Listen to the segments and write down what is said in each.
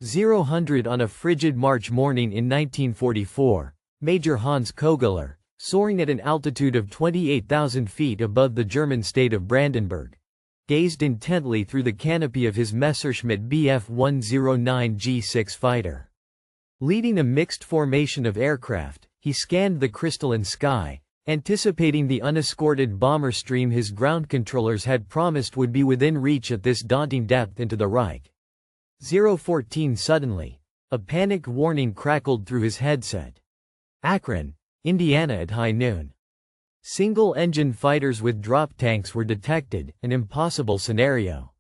0-100 on a frigid March morning in 1944, Major Hans Kogeler, soaring at an altitude of 28,000 feet above the German state of Brandenburg, gazed intently through the canopy of his Messerschmitt Bf 109 G6 fighter. Leading a mixed formation of aircraft, he scanned the crystalline sky, anticipating the unescorted bomber stream his ground controllers had promised would be within reach at this daunting depth into the Reich. 014 Suddenly, a panicked warning crackled through his headset. Akron, Indiana at high noon. Single-engine fighters with drop tanks were detected, an impossible scenario.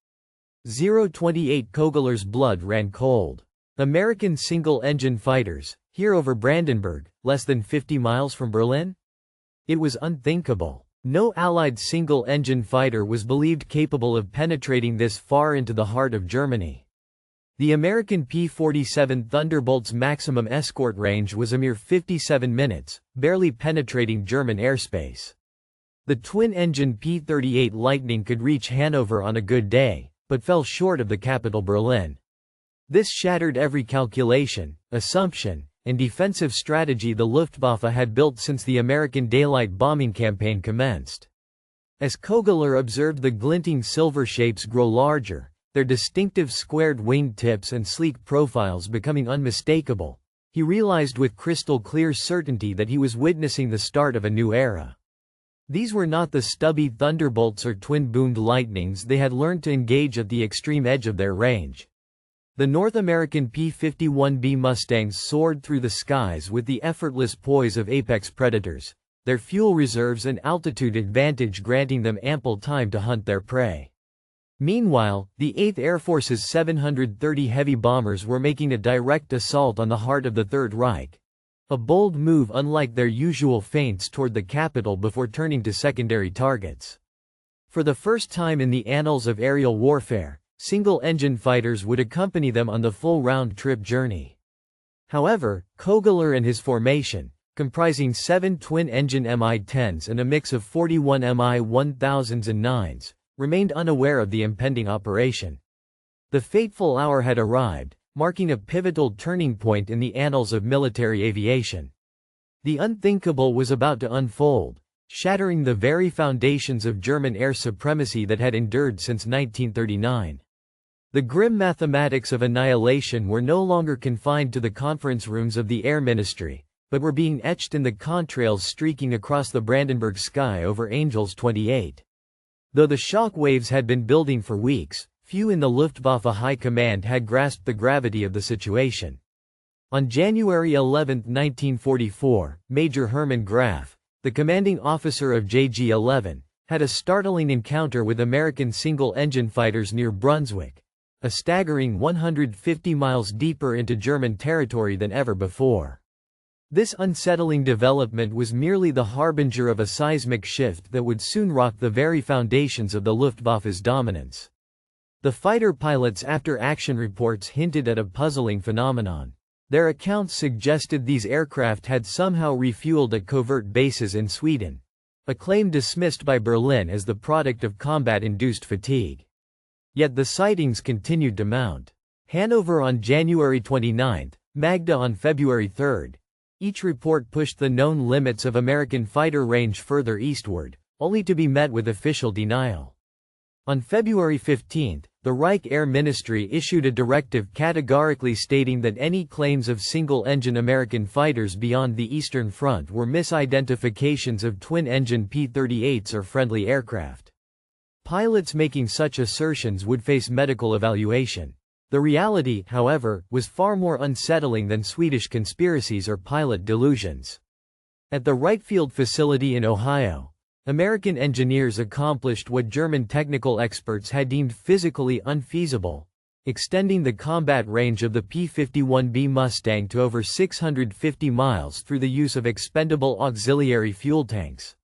028 Kogeler's blood ran cold. American single-engine fighters, here over Brandenburg, less than 50 miles from Berlin? It was unthinkable. No Allied single-engine fighter was believed capable of penetrating this far into the heart of Germany. The American P-47 Thunderbolt's maximum escort range was a mere 57 minutes, barely penetrating German airspace. The twin-engine P-38 Lightning could reach Hanover on a good day, but fell short of the capital Berlin. This shattered every calculation, assumption, and defensive strategy the Luftwaffe had built since the American daylight bombing campaign commenced. As Kogeler observed the glinting silver shapes grow larger, their distinctive squared winged tips and sleek profiles becoming unmistakable, he realized with crystal-clear certainty that he was witnessing the start of a new era. These were not the stubby Thunderbolts or twin-boomed Lightnings they had learned to engage at the extreme edge of their range. The North American P-51B Mustangs soared through the skies with the effortless poise of apex predators, their fuel reserves and altitude advantage granting them ample time to hunt their prey. Meanwhile, the 8th Air Force's 730 heavy bombers were making a direct assault on the heart of the Third Reich. A bold move unlike their usual feints toward the capital before turning to secondary targets. For the first time in the annals of aerial warfare, single-engine fighters would accompany them on the full round-trip journey. However, Kogeler and his formation, comprising 7 twin-engine Mi-10s and a mix of 41 Mi-1000s and 9s, remained unaware of the impending operation. The fateful hour had arrived, marking a pivotal turning point in the annals of military aviation. The unthinkable was about to unfold, shattering the very foundations of German air supremacy that had endured since 1939. The grim mathematics of annihilation were no longer confined to the conference rooms of the Air Ministry, but were being etched in the contrails streaking across the Brandenburg sky over Angels 28. Though the shock waves had been building for weeks, few in the Luftwaffe High Command had grasped the gravity of the situation. On January 11, 1944, Major Hermann Graf, the commanding officer of JG-11, had a startling encounter with American single-engine fighters near Brunswick, a staggering 150 miles deeper into German territory than ever before. This unsettling development was merely the harbinger of a seismic shift that would soon rock the very foundations of the Luftwaffe's dominance. The fighter pilots' after-action reports hinted at a puzzling phenomenon. Their accounts suggested these aircraft had somehow refueled at covert bases in Sweden, a claim dismissed by Berlin as the product of combat-induced fatigue. Yet the sightings continued to mount. Hanover on January 29, Magda on February 3. Each report pushed the known limits of American fighter range further eastward, only to be met with official denial. On February 15, the Reich Air Ministry issued a directive categorically stating that any claims of single-engine American fighters beyond the Eastern Front were misidentifications of twin-engine P-38s or friendly aircraft. Pilots making such assertions would face medical evaluation. The reality, however, was far more unsettling than Swedish conspiracies or pilot delusions. At the Wright Field facility in Ohio, American engineers accomplished what German technical experts had deemed physically unfeasible, extending the combat range of the P-51B Mustang to over 650 miles through the use of expendable auxiliary fuel tanks.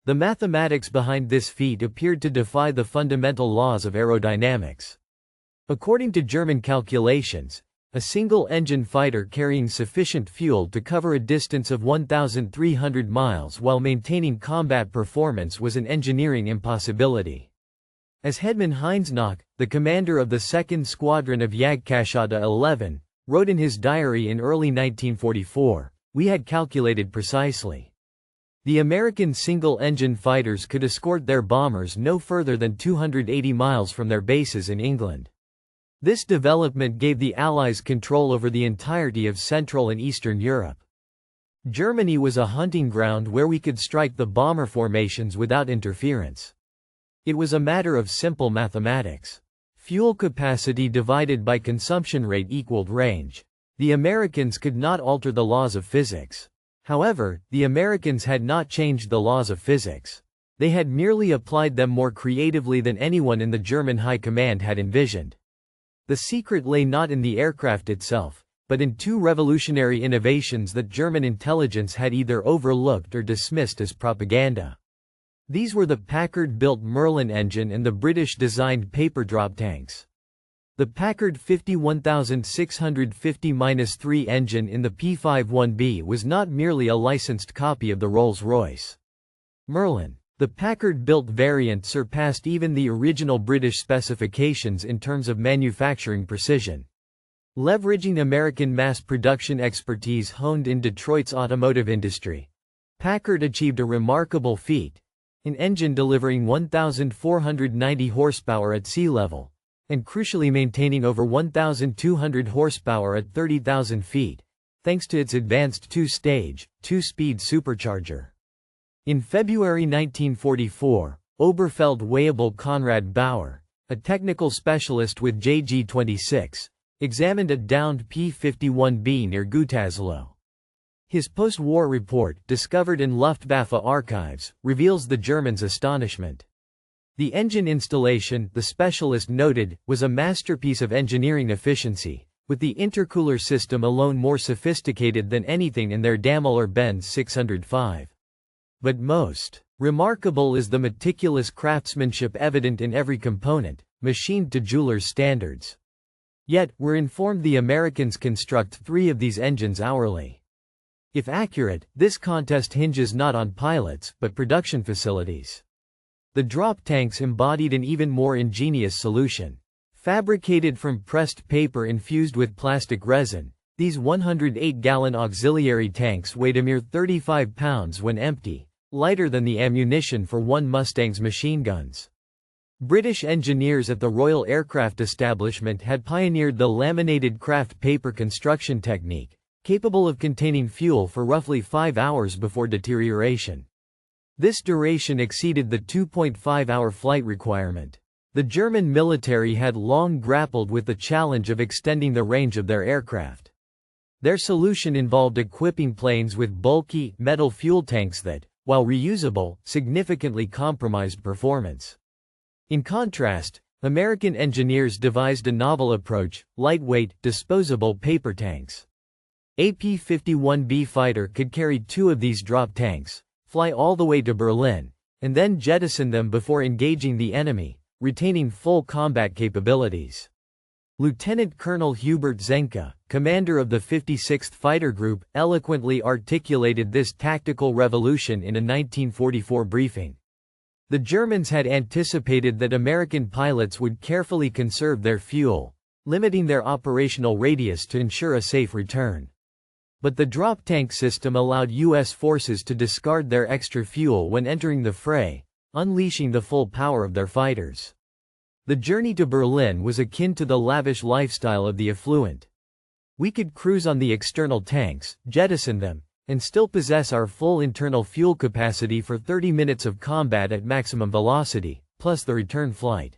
The mathematics behind this feat appeared to defy the fundamental laws of aerodynamics. According to German calculations, a single-engine fighter carrying sufficient fuel to cover a distance of 1,300 miles while maintaining combat performance was an engineering impossibility. As Hetman Heinz Knock, the commander of the 2nd Squadron of Jagdgeschwader 11, wrote in his diary in early 1944, "We had calculated precisely. The American single-engine fighters could escort their bombers no further than 280 miles from their bases in England. This development gave the Allies control over the entirety of Central and Eastern Europe. Germany was a hunting ground where we could strike the bomber formations without interference. It was a matter of simple mathematics. Fuel capacity divided by consumption rate equaled range. The Americans could not alter the laws of physics. However, the Americans had not changed the laws of physics. They had merely applied them more creatively than anyone in the German High Command had envisioned. The secret lay not in the aircraft itself, but in two revolutionary innovations that German intelligence had either overlooked or dismissed as propaganda. These were the Packard-built Merlin engine and the British-designed paper drop tanks. The Packard 51650-3 engine in the P-51B was not merely a licensed copy of the Rolls-Royce Merlin. The Packard-built variant surpassed even the original British specifications in terms of manufacturing precision. Leveraging American mass production expertise honed in Detroit's automotive industry, Packard achieved a remarkable feat, an engine delivering 1,490 horsepower at sea level, and crucially maintaining over 1,200 horsepower at 30,000 feet, thanks to its advanced two-stage, two-speed supercharger. In February 1944, Oberfeldwebel Konrad Bauer, a technical specialist with JG-26, examined a downed P-51B near Gütersloh. His post-war report, discovered in Luftwaffe archives, reveals the Germans' astonishment. The engine installation, the specialist noted, was a masterpiece of engineering efficiency, with the intercooler system alone more sophisticated than anything in their Daimler-Benz 605. But most remarkable is the meticulous craftsmanship evident in every component, machined to jeweler's standards. Yet, we're informed the Americans construct 3 of these engines hourly. If accurate, this contest hinges not on pilots, but production facilities. The drop tanks embodied an even more ingenious solution. Fabricated from pressed paper infused with plastic resin, these 108-gallon auxiliary tanks weighed a mere 35 pounds when empty, lighter than the ammunition for one Mustang's machine guns. British engineers at the Royal Aircraft Establishment had pioneered the laminated craft paper construction technique, capable of containing fuel for roughly 5 hours before deterioration. This duration exceeded the 2.5-hour flight requirement. The German military had long grappled with the challenge of extending the range of their aircraft. Their solution involved equipping planes with bulky, metal fuel tanks that, while reusable, significantly compromised performance. In contrast, American engineers devised a novel approach: lightweight, disposable paper tanks. A P-51B fighter could carry 2 of these drop tanks, fly all the way to Berlin, and then jettison them before engaging the enemy, retaining full combat capabilities. Lieutenant Colonel Hubert Zenke, commander of the 56th Fighter Group, eloquently articulated this tactical revolution in a 1944 briefing. The Germans had anticipated that American pilots would carefully conserve their fuel, limiting their operational radius to ensure a safe return. But the drop tank system allowed U.S. forces to discard their extra fuel when entering the fray, unleashing the full power of their fighters. The journey to Berlin was akin to the lavish lifestyle of the affluent. We could cruise on the external tanks, jettison them, and still possess our full internal fuel capacity for 30 minutes of combat at maximum velocity, plus the return flight.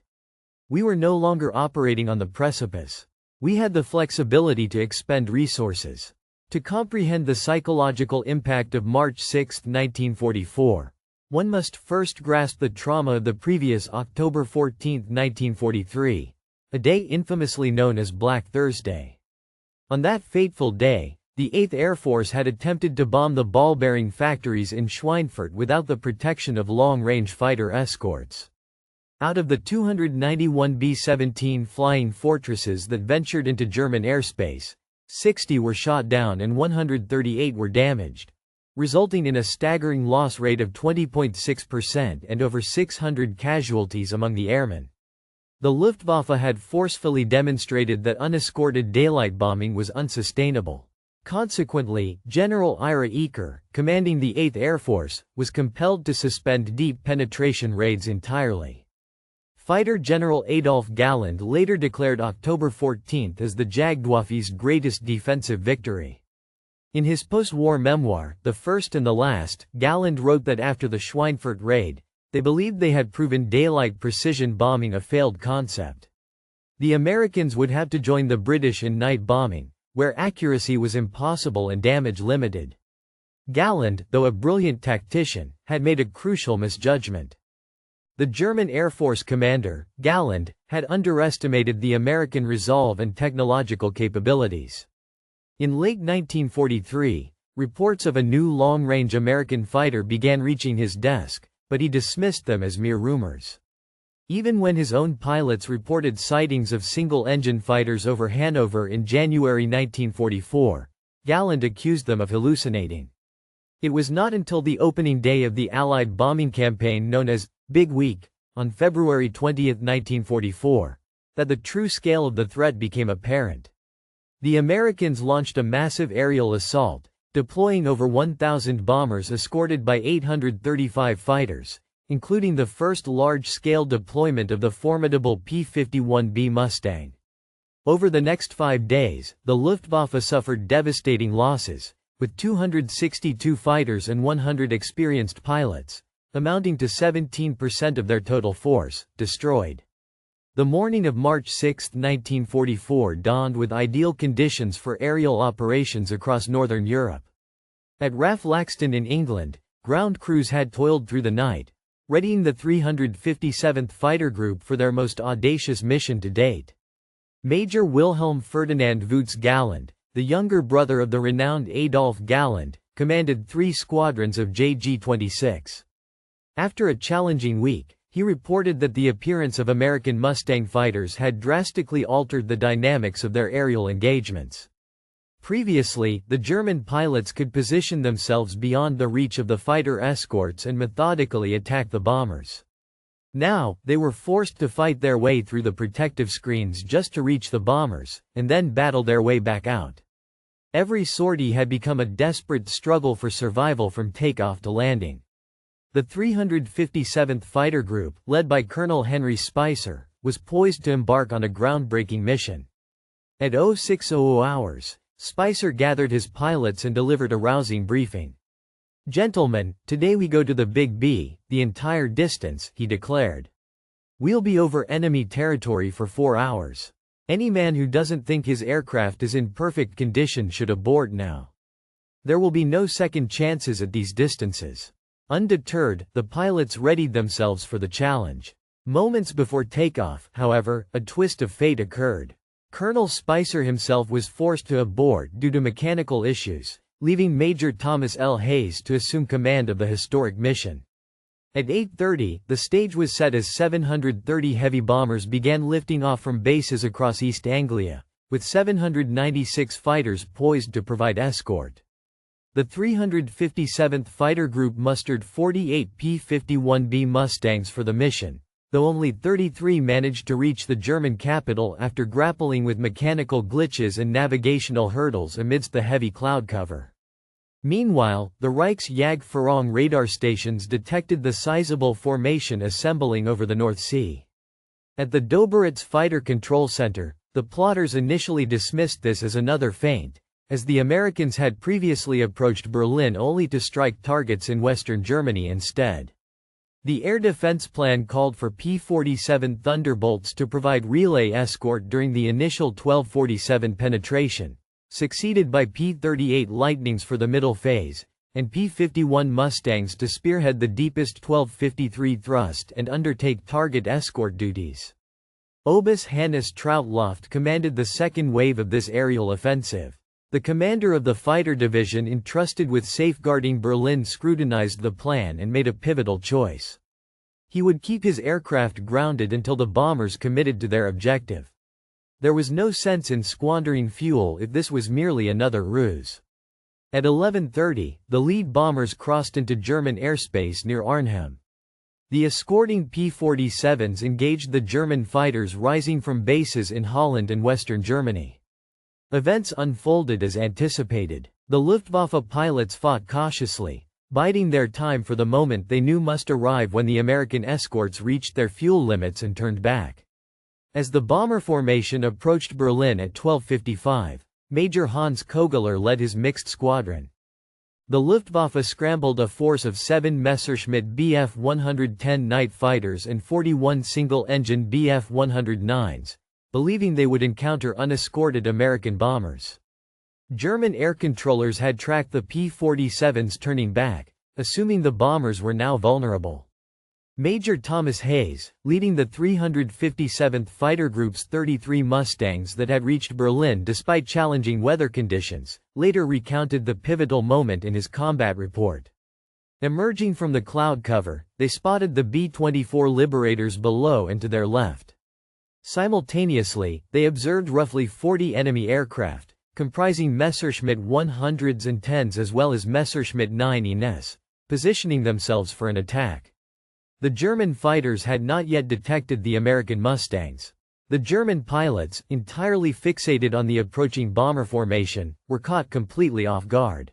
We were no longer operating on the precipice. We had the flexibility to expend resources. To comprehend the psychological impact of March 6, 1944, one must first grasp the trauma of the previous October 14, 1943, a day infamously known as Black Thursday. On that fateful day, the 8th Air Force had attempted to bomb the ball-bearing factories in Schweinfurt without the protection of long-range fighter escorts. Out of the 291 B-17 flying fortresses that ventured into German airspace, 60 were shot down and 138 were damaged, resulting in a staggering loss rate of 20.6% and over 600 casualties among the airmen. The Luftwaffe had forcefully demonstrated that unescorted daylight bombing was unsustainable. Consequently, General Ira Eaker, commanding the 8th Air Force, was compelled to suspend deep penetration raids entirely. Fighter General Adolf Galland later declared October 14 as the Jagdwaffe's greatest defensive victory. In his post-war memoir, The First and the Last, Galland wrote that after the Schweinfurt raid, they believed they had proven daylight precision bombing a failed concept. The Americans would have to join the British in night bombing, where accuracy was impossible and damage limited. Galland, though a brilliant tactician, had made a crucial misjudgment. The German Air Force commander, Galland, had underestimated the American resolve and technological capabilities. In late 1943, reports of a new long-range American fighter began reaching his desk, but he dismissed them as mere rumors. Even when his own pilots reported sightings of single-engine fighters over Hanover in January 1944, Galland accused them of hallucinating. It was not until the opening day of the Allied bombing campaign known as Big Week, on February 20, 1944, that the true scale of the threat became apparent. The Americans launched a massive aerial assault, deploying over 1,000 bombers escorted by 835 fighters, including the first large-scale deployment of the formidable P-51B Mustang. Over the next 5 days, the Luftwaffe suffered devastating losses, with 262 fighters and 100 experienced pilots, amounting to 17% of their total force, destroyed. The morning of March 6, 1944 dawned with ideal conditions for aerial operations across northern Europe. At RAF Laxton in England, ground crews had toiled through the night, readying the 357th Fighter Group for their most audacious mission to date. Major Wilhelm Ferdinand Voets Galland, the younger brother of the renowned Adolf Galland, commanded 3 squadrons of JG-26. After a challenging week, he reported that the appearance of American Mustang fighters had drastically altered the dynamics of their aerial engagements. Previously, the German pilots could position themselves beyond the reach of the fighter escorts and methodically attack the bombers. Now, they were forced to fight their way through the protective screens just to reach the bombers, and then battle their way back out. Every sortie had become a desperate struggle for survival from takeoff to landing. The 357th Fighter Group, led by Colonel Henry Spicer, was poised to embark on a groundbreaking mission. At 0600 hours, Spicer gathered his pilots and delivered a rousing briefing. "Gentlemen, today we go to the Big B, the entire distance," he declared. "We'll be over enemy territory for 4 hours. Any man who doesn't think his aircraft is in perfect condition should abort now. There will be no second chances at these distances." Undeterred, the pilots readied themselves for the challenge. Moments before takeoff, however, a twist of fate occurred. Colonel Spicer himself was forced to abort due to mechanical issues, leaving Major Thomas L. Hayes to assume command of the historic mission. At 8:30, the stage was set as 730 heavy bombers began lifting off from bases across East Anglia, with 796 fighters poised to provide escort. The 357th Fighter Group mustered 48 P-51B Mustangs for the mission, though only 33 managed to reach the German capital after grappling with mechanical glitches and navigational hurdles amidst the heavy cloud cover. Meanwhile, the Reichsjagdführung radar stations detected the sizable formation assembling over the North Sea. At the Doberitz Fighter Control Center, the plotters initially dismissed this as another feint, as the Americans had previously approached Berlin only to strike targets in western Germany instead. The air defense plan called for P-47 Thunderbolts to provide relay escort during the initial 1247 penetration, succeeded by P-38 Lightnings for the middle phase, and P-51 Mustangs to spearhead the deepest 1253 thrust and undertake target escort duties. Obus Hannes Trautloft commanded the second wave of this aerial offensive. The commander of the fighter division entrusted with safeguarding Berlin scrutinized the plan and made a pivotal choice. He would keep his aircraft grounded until the bombers committed to their objective. There was no sense in squandering fuel if this was merely another ruse. At 11:30, the lead bombers crossed into German airspace near Arnhem. The escorting P-47s engaged the German fighters rising from bases in Holland and western Germany. Events unfolded as anticipated. The Luftwaffe pilots fought cautiously, biding their time for the moment they knew must arrive when the American escorts reached their fuel limits and turned back. As the bomber formation approached Berlin at 12:55, Major Hans Kogler led his mixed squadron. The Luftwaffe scrambled a force of 7 Messerschmitt Bf-110 night fighters and 41 single-engine Bf-109s, believing they would encounter unescorted American bombers. German air controllers had tracked the P-47s turning back, assuming the bombers were now vulnerable. Major Thomas Hayes, leading the 357th Fighter Group's 33 Mustangs that had reached Berlin despite challenging weather conditions, later recounted the pivotal moment in his combat report. Emerging from the cloud cover, they spotted the B-24 Liberators below and to their left. Simultaneously, they observed roughly 40 enemy aircraft, comprising Messerschmitt 100s and 10s as well as Messerschmitt 9Es, positioning themselves for an attack. The German fighters had not yet detected the American Mustangs. The German pilots, entirely fixated on the approaching bomber formation, were caught completely off guard.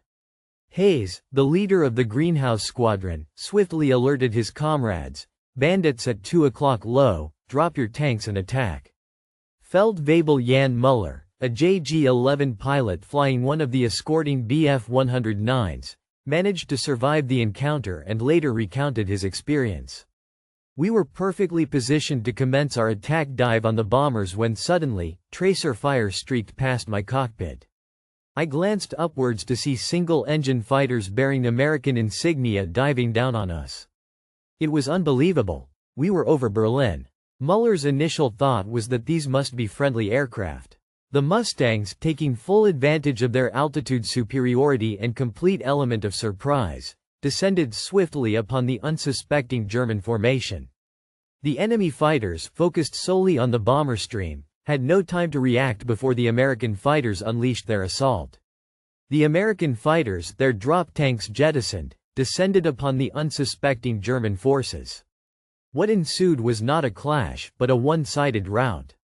Hayes, the leader of the Greenhouse Squadron, swiftly alerted his comrades, "Bandits at 2 o'clock low, drop your tanks and attack." Feldwebel Jan Muller, a JG-11 pilot flying one of the escorting Bf-109s, managed to survive the encounter and later recounted his experience. "We were perfectly positioned to commence our attack dive on the bombers when suddenly, tracer fire streaked past my cockpit. I glanced upwards to see single-engine fighters bearing American insignia diving down on us. It was unbelievable. We were over Berlin." Muller's initial thought was that these must be friendly aircraft. The Mustangs, taking full advantage of their altitude superiority and complete element of surprise, descended swiftly upon the unsuspecting German formation. The enemy fighters, focused solely on the bomber stream, had no time to react before the American fighters unleashed their assault. The American fighters, their drop tanks jettisoned, descended upon the unsuspecting German forces. What ensued was not a clash, but a one-sided rout.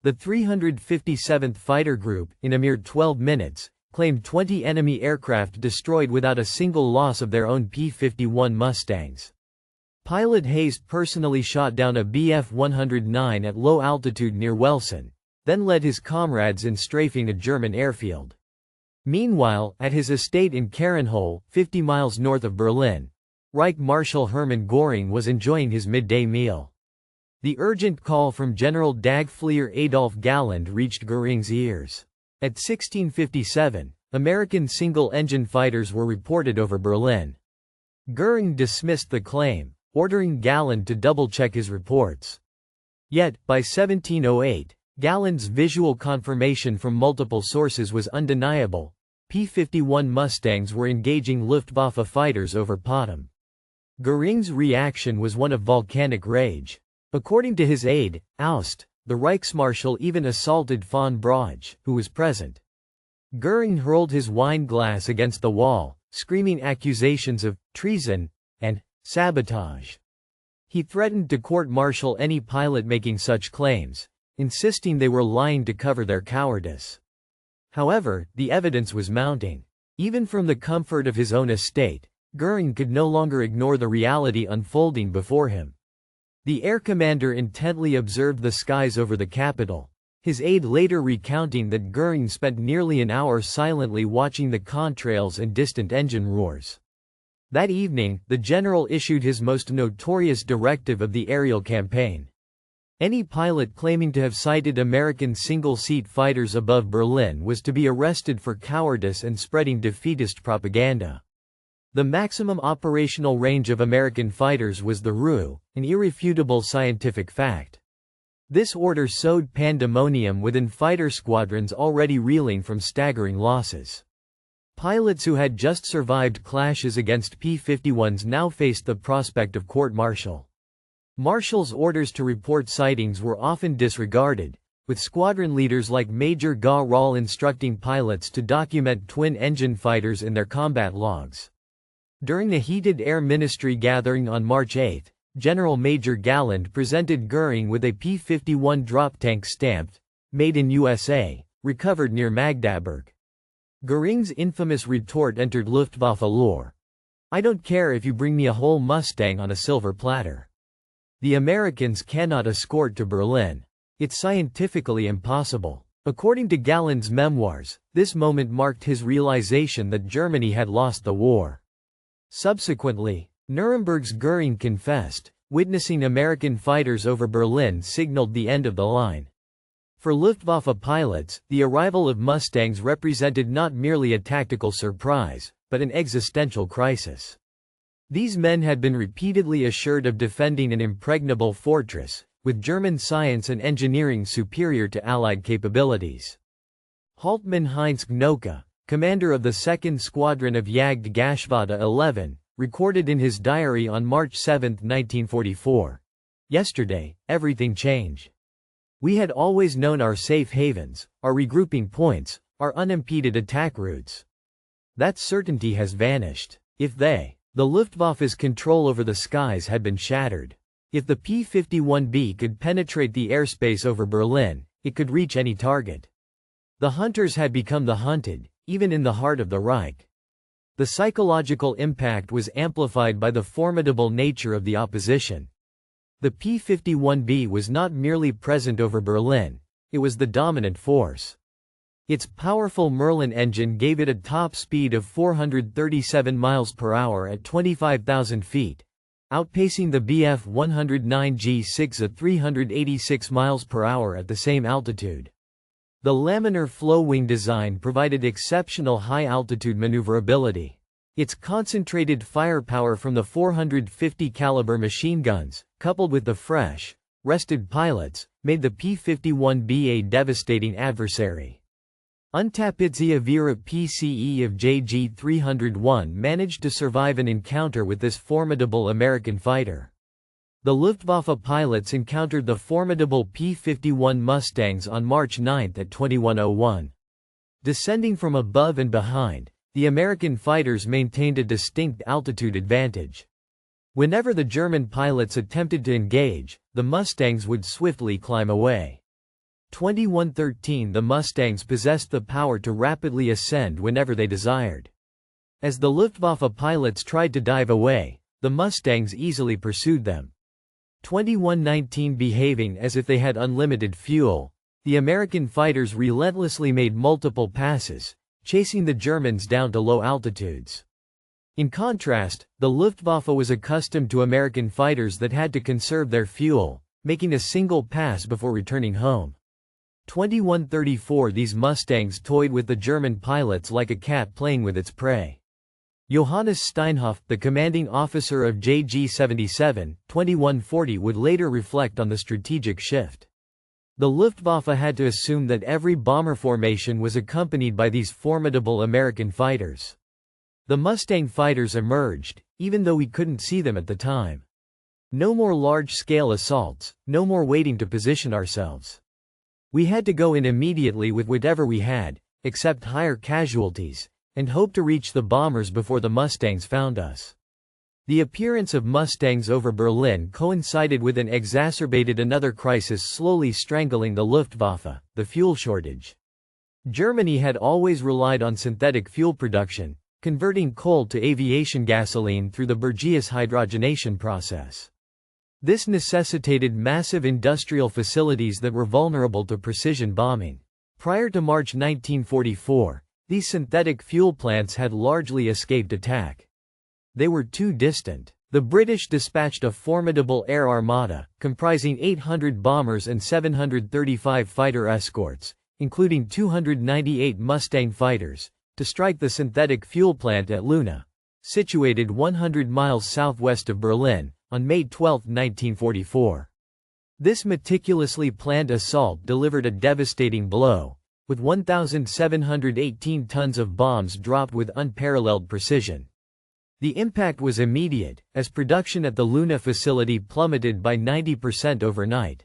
The 357th Fighter Group, in a mere 12 minutes, claimed 20 enemy aircraft destroyed without a single loss of their own P-51 Mustangs. Pilot Hayes personally shot down a Bf-109 at low altitude near Welsen, then led his comrades in strafing a German airfield. Meanwhile, at his estate in Karenhol, 50 miles north of Berlin, Reichsmarschall Hermann Göring was enjoying his midday meal. The urgent call from General Dagflieger Adolf Galland reached Göring's ears. At 16:57, American single-engine fighters were reported over Berlin. Göring dismissed the claim, ordering Galland to double-check his reports. Yet, by 1708, Galland's visual confirmation from multiple sources was undeniable. P-51 Mustangs were engaging Luftwaffe fighters over Potsdam. Göring's reaction was one of volcanic rage. According to his aide, Aust, the Reichsmarschall even assaulted von Brauch, who was present. Göring hurled his wine glass against the wall, screaming accusations of treason and sabotage. He threatened to court-martial any pilot making such claims, insisting they were lying to cover their cowardice. However, the evidence was mounting. Even from the comfort of his own estate, Göring could no longer ignore the reality unfolding before him. The air commander intently observed the skies over the capital, his aide later recounting that Göring spent nearly an hour silently watching the contrails and distant engine roars. That evening, the general issued his most notorious directive of the aerial campaign. Any pilot claiming to have sighted American single-seat fighters above Berlin was to be arrested for cowardice and spreading defeatist propaganda. The maximum operational range of American fighters was the RU, an irrefutable scientific fact. This order sowed pandemonium within fighter squadrons already reeling from staggering losses. Pilots who had just survived clashes against P-51s now faced the prospect of court-martial. Marshall's orders to report sightings were often disregarded, with squadron leaders like Major Ga Rahl instructing pilots to document twin-engine fighters in their combat logs. During the heated Air Ministry gathering on March 8, General Major Galland presented Göring with a P-51 drop tank stamped, "Made in USA," recovered near Magdaburg. Göring's infamous retort entered Luftwaffe lore. "I don't care if you bring me a whole Mustang on a silver platter. The Americans cannot escort to Berlin. It's scientifically impossible." According to Galland's memoirs, this moment marked his realization that Germany had lost the war. Subsequently, Nuremberg's Göring confessed, "Witnessing American fighters over Berlin signaled the end of the line." For Luftwaffe pilots, the arrival of Mustangs represented not merely a tactical surprise, but an existential crisis. These men had been repeatedly assured of defending an impregnable fortress, with German science and engineering superior to Allied capabilities. Hauptmann Heinz Knoke, commander of the 2nd Squadron of Jagdgeschwader 11, recorded in his diary on March 7, 1944, "Yesterday, everything changed. We had always known our safe havens, our regrouping points, our unimpeded attack routes. That certainty has vanished. If the Luftwaffe's control over the skies had been shattered. If the P-51B could penetrate the airspace over Berlin, it could reach any target. The hunters had become the hunted, even in the heart of the Reich." The psychological impact was amplified by the formidable nature of the opposition. The P-51B was not merely present over Berlin, it was the dominant force. Its powerful Merlin engine gave it a top speed of 437 miles per hour at 25,000 feet, outpacing the Bf 109G6 at 386 miles per hour at the same altitude. The laminar flow-wing design provided exceptional high-altitude maneuverability. Its concentrated firepower from the 450 caliber machine guns, coupled with the fresh, rested pilots, made the P-51B a devastating adversary. Unteroffizier Vera PCE of JG 301 managed to survive an encounter with this formidable American fighter. The Luftwaffe pilots encountered the formidable P-51 Mustangs on March 9 at 21:01. Descending from above and behind, the American fighters maintained a distinct altitude advantage. Whenever the German pilots attempted to engage, the Mustangs would swiftly climb away. 21:13 The Mustangs possessed the power to rapidly ascend whenever they desired. As the Luftwaffe pilots tried to dive away, the Mustangs easily pursued them. 21:19 Behaving as if they had unlimited fuel, the American fighters relentlessly made multiple passes, chasing the Germans down to low altitudes. In contrast, the Luftwaffe was accustomed to American fighters that had to conserve their fuel, making a single pass before returning home. 21:34 These Mustangs toyed with the German pilots like a cat playing with its prey. Johannes Steinhoff, the commanding officer of JG-77, 2140 would later reflect on the strategic shift. The Luftwaffe had to assume that every bomber formation was accompanied by these formidable American fighters. The Mustang fighters emerged, even though we couldn't see them at the time. No more large-scale assaults, no more waiting to position ourselves. We had to go in immediately with whatever we had, accept higher casualties, and hope to reach the bombers before the Mustangs found us. The appearance of Mustangs over Berlin coincided with and exacerbated another crisis slowly strangling the Luftwaffe, the fuel shortage. Germany had always relied on synthetic fuel production, converting coal to aviation gasoline through the Burgess hydrogenation process. This necessitated massive industrial facilities that were vulnerable to precision bombing. Prior to March 1944, these synthetic fuel plants had largely escaped attack. They were too distant. The British dispatched a formidable air armada, comprising 800 bombers and 735 fighter escorts, including 298 Mustang fighters, to strike the synthetic fuel plant at Luna, situated 100 miles southwest of Berlin, on May 12, 1944. This meticulously planned assault delivered a devastating blow, with 1,718 tons of bombs dropped with unparalleled precision. The impact was immediate, as production at the Luna facility plummeted by 90% overnight.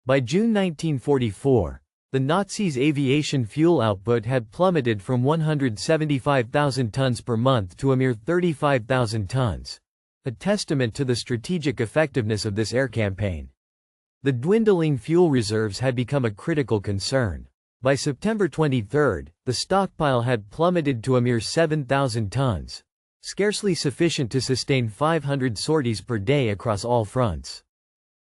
By June 1944, the Nazis' aviation fuel output had plummeted from 175,000 tons per month to a mere 35,000 tons, a testament to the strategic effectiveness of this air campaign. The dwindling fuel reserves had become a critical concern. By September 23, the stockpile had plummeted to a mere 7,000 tons, scarcely sufficient to sustain 500 sorties per day across all fronts.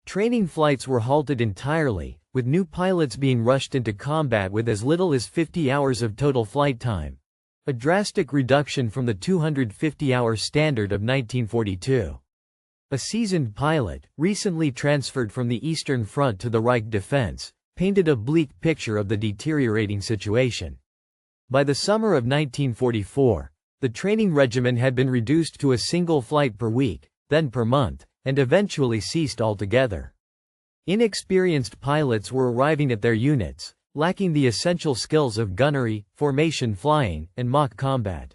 Training flights were halted entirely, with new pilots being rushed into combat with as little as 50 hours of total flight time, a drastic reduction from the 250-hour standard of 1942. A seasoned pilot, recently transferred from the Eastern Front to the Reich Defense, painted a bleak picture of the deteriorating situation. By the summer of 1944, the training regimen had been reduced to a single flight per week, then per month, and eventually ceased altogether. Inexperienced pilots were arriving at their units, lacking the essential skills of gunnery, formation flying, and mock combat.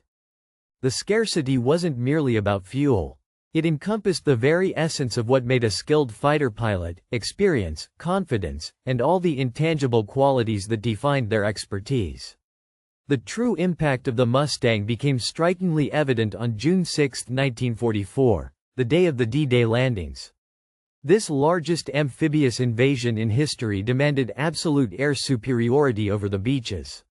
The scarcity wasn't merely about fuel. It encompassed the very essence of what made a skilled fighter pilot: experience, confidence, and all the intangible qualities that defined their expertise. The true impact of the Mustang became strikingly evident on June 6, 1944, the day of the D-Day landings. This largest amphibious invasion in history demanded absolute air superiority over the beaches.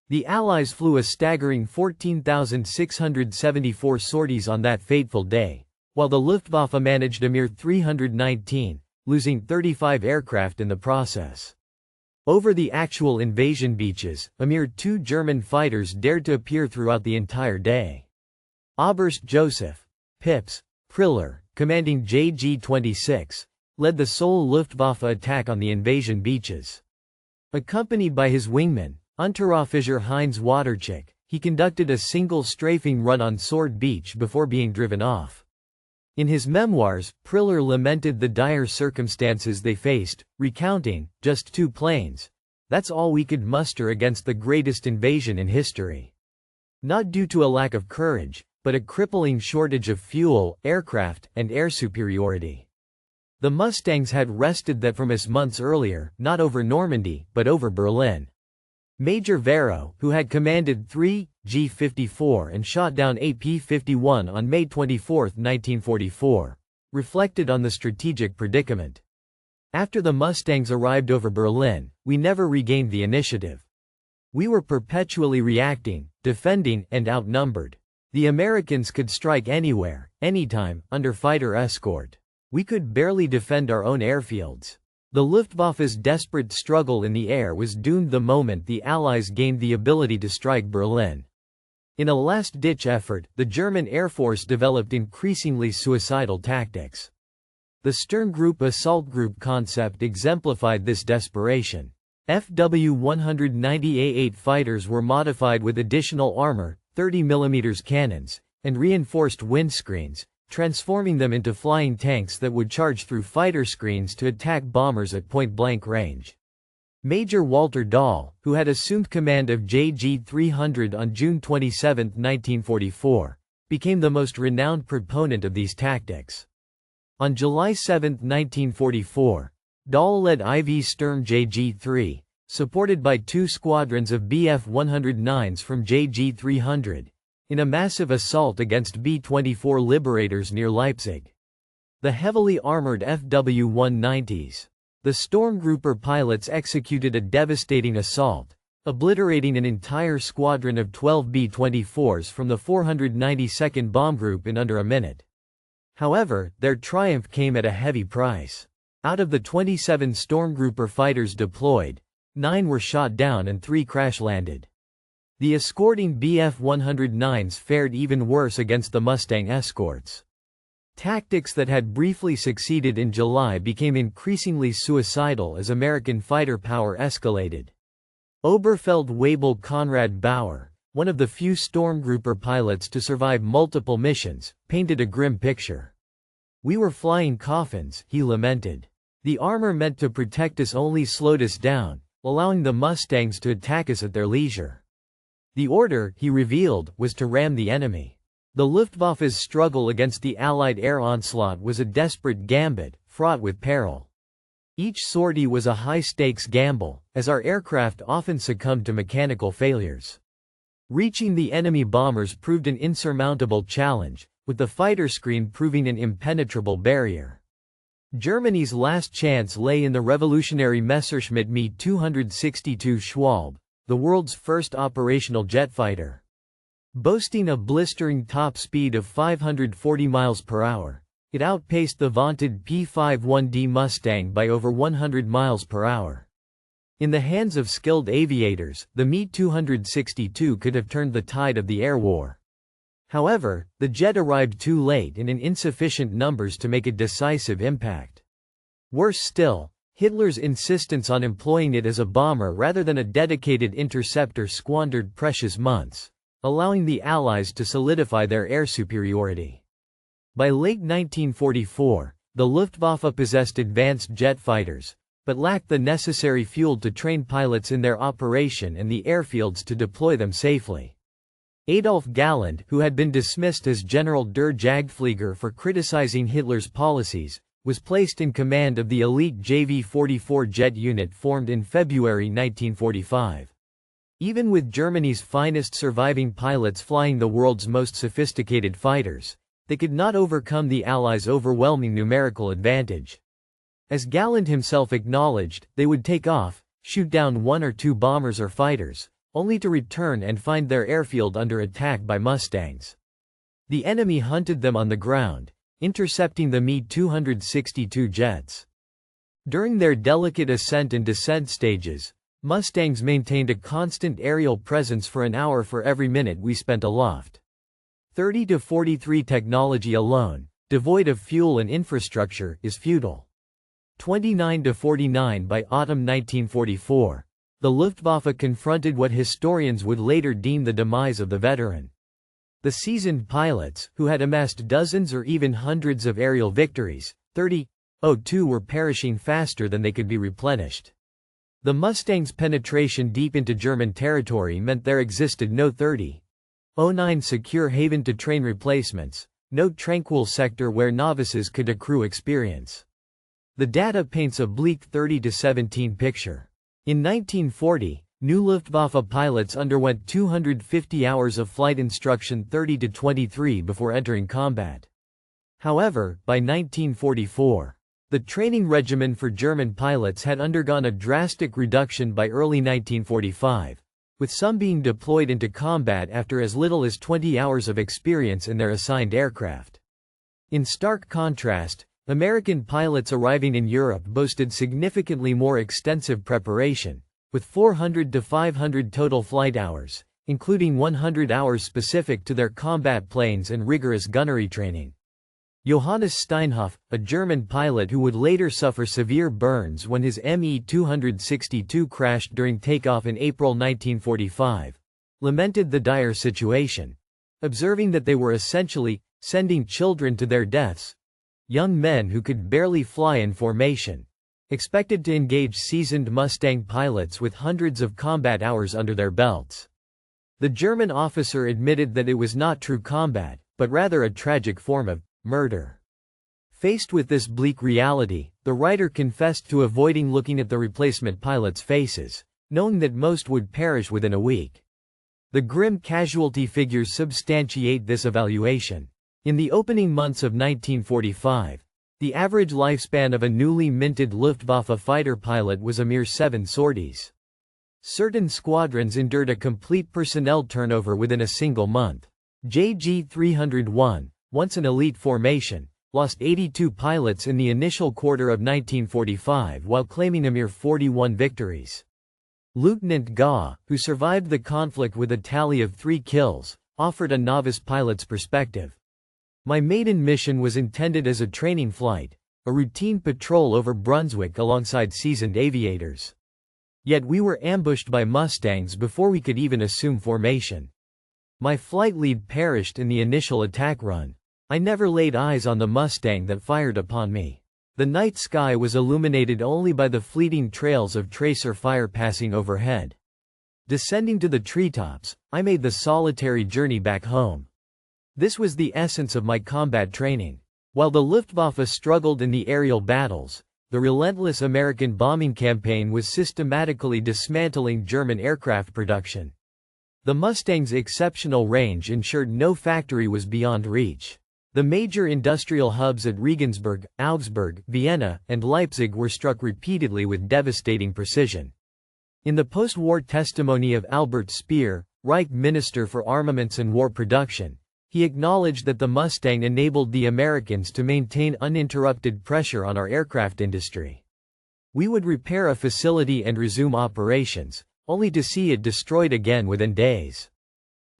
The Allies flew a staggering 14,674 sorties on that fateful day, while the Luftwaffe managed a mere 319, losing 35 aircraft in the process. Over the actual invasion beaches, a mere 2 German fighters dared to appear throughout the entire day. Oberst Joseph Pips Priller, commanding JG-26, led the sole Luftwaffe attack on the invasion beaches. Accompanied by his wingman, Unteroffizier Heinz Waterchick, he conducted a single strafing run on Sword Beach before being driven off. In his memoirs, Priller lamented the dire circumstances they faced, recounting, "Just 2 planes. That's all we could muster against the greatest invasion in history." Not due to a lack of courage, but a crippling shortage of fuel, aircraft, and air superiority. The Mustangs had wrested that from us months earlier, not over Normandy, but over Berlin. Major Vero, who had commanded 3 G-54 and shot down a P-51 on May 24, 1944, reflected on the strategic predicament. After the Mustangs arrived over Berlin, we never regained the initiative. We were perpetually reacting, defending, and outnumbered. The Americans could strike anywhere, anytime, under fighter escort. We could barely defend our own airfields. The Luftwaffe's desperate struggle in the air was doomed the moment the Allies gained the ability to strike Berlin. In a last-ditch effort, the German Air Force developed increasingly suicidal tactics. The Stern Group assault group concept exemplified this desperation. FW-190A8 fighters were modified with additional armor, 30mm cannons, and reinforced windscreens, transforming them into flying tanks that would charge through fighter screens to attack bombers at point-blank range. Major Walter Dahl, who had assumed command of JG-300 on June 27, 1944, became the most renowned proponent of these tactics. On July 7, 1944, Dahl led IV Sturm JG-3, supported by 2 squadrons of Bf-109s from JG-300, in a massive assault against B-24 liberators near Leipzig. The heavily armored FW-190s, the Stormgrouper pilots executed a devastating assault, obliterating an entire squadron of 12 B-24s from the 492nd Bomb Group in under a minute. However, their triumph came at a heavy price. Out of the 27 Stormgrouper fighters deployed, 9 were shot down and 3 crash-landed. The escorting Bf-109s fared even worse against the Mustang escorts. Tactics that had briefly succeeded in July became increasingly suicidal as American fighter power escalated. Oberfeldwebel Conrad Bauer, one of the few Stormgrouper pilots to survive multiple missions, painted a grim picture. "We were flying coffins," he lamented. "The armor meant to protect us only slowed us down, allowing the Mustangs to attack us at their leisure." The order, he revealed, was to ram the enemy. The Luftwaffe's struggle against the Allied air onslaught was a desperate gambit, fraught with peril. Each sortie was a high-stakes gamble, as our aircraft often succumbed to mechanical failures. Reaching the enemy bombers proved an insurmountable challenge, with the fighter screen proving an impenetrable barrier. Germany's last chance lay in the revolutionary Messerschmitt Me-262 Schwalbe, the world's first operational jet fighter. Boasting a blistering top speed of 540 miles per hour, it outpaced the vaunted P-51D Mustang by over 100 miles per hour. In the hands of skilled aviators, the Me-262 could have turned the tide of the air war. However, the jet arrived too late and in insufficient numbers to make a decisive impact. Worse still, Hitler's insistence on employing it as a bomber rather than a dedicated interceptor squandered precious months, allowing the Allies to solidify their air superiority. By late 1944, the Luftwaffe possessed advanced jet fighters, but lacked the necessary fuel to train pilots in their operation and the airfields to deploy them safely. Adolf Galland, who had been dismissed as General der Jagdflieger for criticizing Hitler's policies, was placed in command of the elite JV-44 jet unit formed in February 1945. Even with Germany's finest surviving pilots flying the world's most sophisticated fighters, they could not overcome the Allies' overwhelming numerical advantage. As Galland himself acknowledged, they would take off, shoot down one or two bombers or fighters, only to return and find their airfield under attack by Mustangs. The enemy hunted them on the ground, intercepting the Me-262 jets. During their delicate ascent and descent stages, Mustangs maintained a constant aerial presence for an hour for every minute we spent aloft. 30 to 43 technology alone, devoid of fuel and infrastructure, is futile. 29 to 49 by autumn 1944. The Luftwaffe confronted what historians would later deem the demise of the veteran. The seasoned pilots, who had amassed dozens or even hundreds of aerial victories, 30-02 were perishing faster than they could be replenished. The Mustangs' penetration deep into German territory meant there existed no 30-09 secure haven to train replacements, no tranquil sector where novices could accrue experience. The data paints a bleak 30-17 picture. In 1940, new Luftwaffe pilots underwent 250 hours of flight instruction 30-23 before entering combat. However, by 1944, the training regimen for German pilots had undergone a drastic reduction by early 1945, with some being deployed into combat after as little as 20 hours of experience in their assigned aircraft. In stark contrast, American pilots arriving in Europe boasted significantly more extensive preparation, with 400 to 500 total flight hours, including 100 hours specific to their combat planes and rigorous gunnery training. Johannes Steinhoff, a German pilot who would later suffer severe burns when his Me-262 crashed during takeoff in April 1945, lamented the dire situation, observing that they were essentially sending children to their deaths. Young men who could barely fly in formation, expected to engage seasoned Mustang pilots with hundreds of combat hours under their belts. The German officer admitted that it was not true combat, but rather a tragic form of murder. Faced with this bleak reality, the writer confessed to avoiding looking at the replacement pilots' faces, knowing that most would perish within a week. The grim casualty figures substantiate this evaluation. In the opening months of 1945, the average lifespan of a newly minted Luftwaffe fighter pilot was a mere 7 sorties. Certain squadrons endured a complete personnel turnover within a single month. JG 301, once an elite formation, lost 82 pilots in the initial quarter of 1945 while claiming a mere 41 victories. Lieutenant Gaw, who survived the conflict with a tally of 3 kills, offered a novice pilot's perspective. My maiden mission was intended as a training flight, a routine patrol over Brunswick alongside seasoned aviators. Yet we were ambushed by Mustangs before we could even assume formation. My flight lead perished in the initial attack run. I never laid eyes on the Mustang that fired upon me. The night sky was illuminated only by the fleeting trails of tracer fire passing overhead. Descending to the treetops, I made the solitary journey back home. This was the essence of my combat training. While the Luftwaffe struggled in the aerial battles, the relentless American bombing campaign was systematically dismantling German aircraft production. The Mustang's exceptional range ensured no factory was beyond reach. The major industrial hubs at Regensburg, Augsburg, Vienna, and Leipzig were struck repeatedly with devastating precision. In the post-war testimony of Albert Speer, Reich Minister for Armaments and War Production, he acknowledged that the Mustang enabled the Americans to maintain uninterrupted pressure on our aircraft industry. We would repair a facility and resume operations, only to see it destroyed again within days.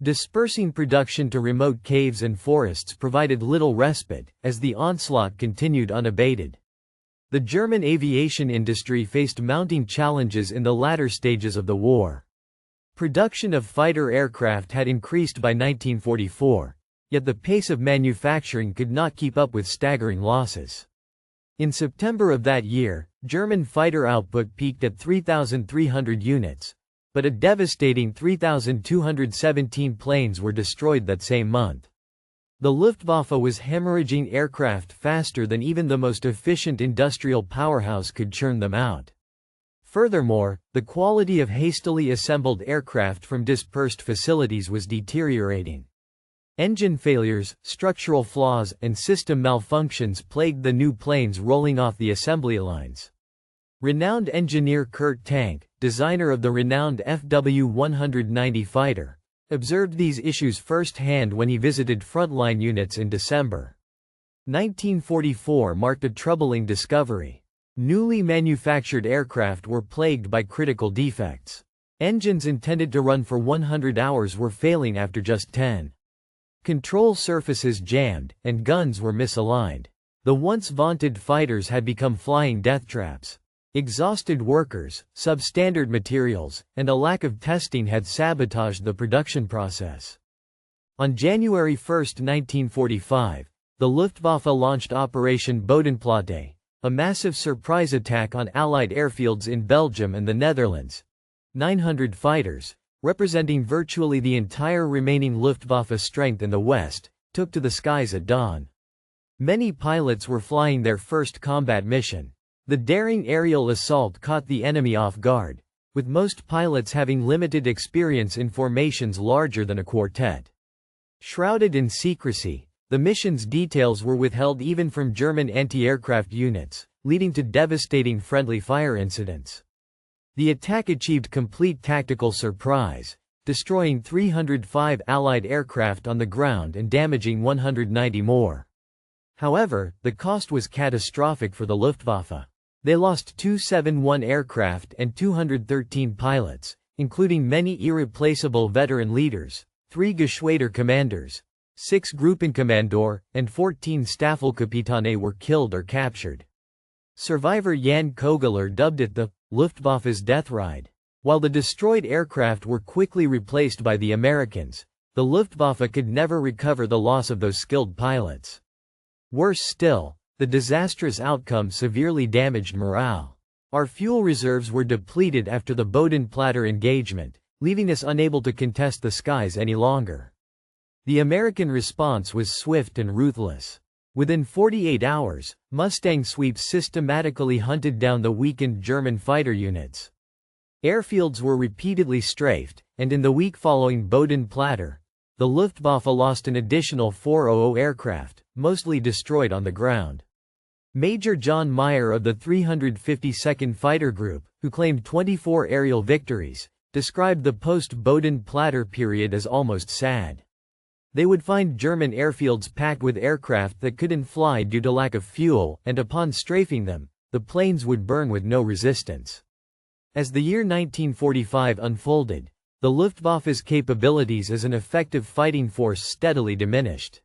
Dispersing production to remote caves and forests provided little respite, as the onslaught continued unabated. The German aviation industry faced mounting challenges in the latter stages of the war. Production of fighter aircraft had increased by 1944, yet the pace of manufacturing could not keep up with staggering losses. In September of that year, German fighter output peaked at 3,300 units, but a devastating 3,217 planes were destroyed that same month. The Luftwaffe was hemorrhaging aircraft faster than even the most efficient industrial powerhouse could churn them out. Furthermore, the quality of hastily assembled aircraft from dispersed facilities was deteriorating. Engine failures, structural flaws, and system malfunctions plagued the new planes rolling off the assembly lines. Renowned engineer Kurt Tank, designer of the renowned FW-190 fighter, observed these issues firsthand when he visited frontline units in December. 1944 marked a troubling discovery. Newly manufactured aircraft were plagued by critical defects. Engines intended to run for 100 hours were failing after just 10. Control surfaces jammed, and guns were misaligned. The once vaunted fighters had become flying death traps. Exhausted workers, substandard materials, and a lack of testing had sabotaged the production process. On January 1, 1945, the Luftwaffe launched Operation Bodenplatte, a massive surprise attack on Allied airfields in Belgium and the Netherlands. 900 fighters, representing virtually the entire remaining Luftwaffe strength in the West, took to the skies at dawn. Many pilots were flying their first combat mission. The daring aerial assault caught the enemy off guard, with most pilots having limited experience in formations larger than a quartet. Shrouded in secrecy, the mission's details were withheld even from German anti-aircraft units, leading to devastating friendly fire incidents. The attack achieved complete tactical surprise, destroying 305 Allied aircraft on the ground and damaging 190 more. However, the cost was catastrophic for the Luftwaffe. They lost 271 aircraft and 213 pilots, including many irreplaceable veteran leaders, 3 Geschwader commanders, 6 Gruppenkommandeur, and 14 Staffelkapitane were killed or captured. Survivor Jan Kogeler dubbed it the Luftwaffe's death ride. While the destroyed aircraft were quickly replaced by the Americans, the Luftwaffe could never recover the loss of those skilled pilots. Worse still, the disastrous outcome severely damaged morale. Our fuel reserves were depleted after the Bodenplatte engagement, leaving us unable to contest the skies any longer. The American response was swift and ruthless. Within 48 hours, Mustang sweeps systematically hunted down the weakened German fighter units. Airfields were repeatedly strafed, and in the week following Bodenplatte, the Luftwaffe lost an additional 400 aircraft, mostly destroyed on the ground. Major John Meyer of the 352nd Fighter Group, who claimed 24 aerial victories, described the post-Bodenplatte period as almost sad. They would find German airfields packed with aircraft that couldn't fly due to lack of fuel, and upon strafing them, the planes would burn with no resistance. As the year 1945 unfolded, the Luftwaffe's capabilities as an effective fighting force steadily diminished.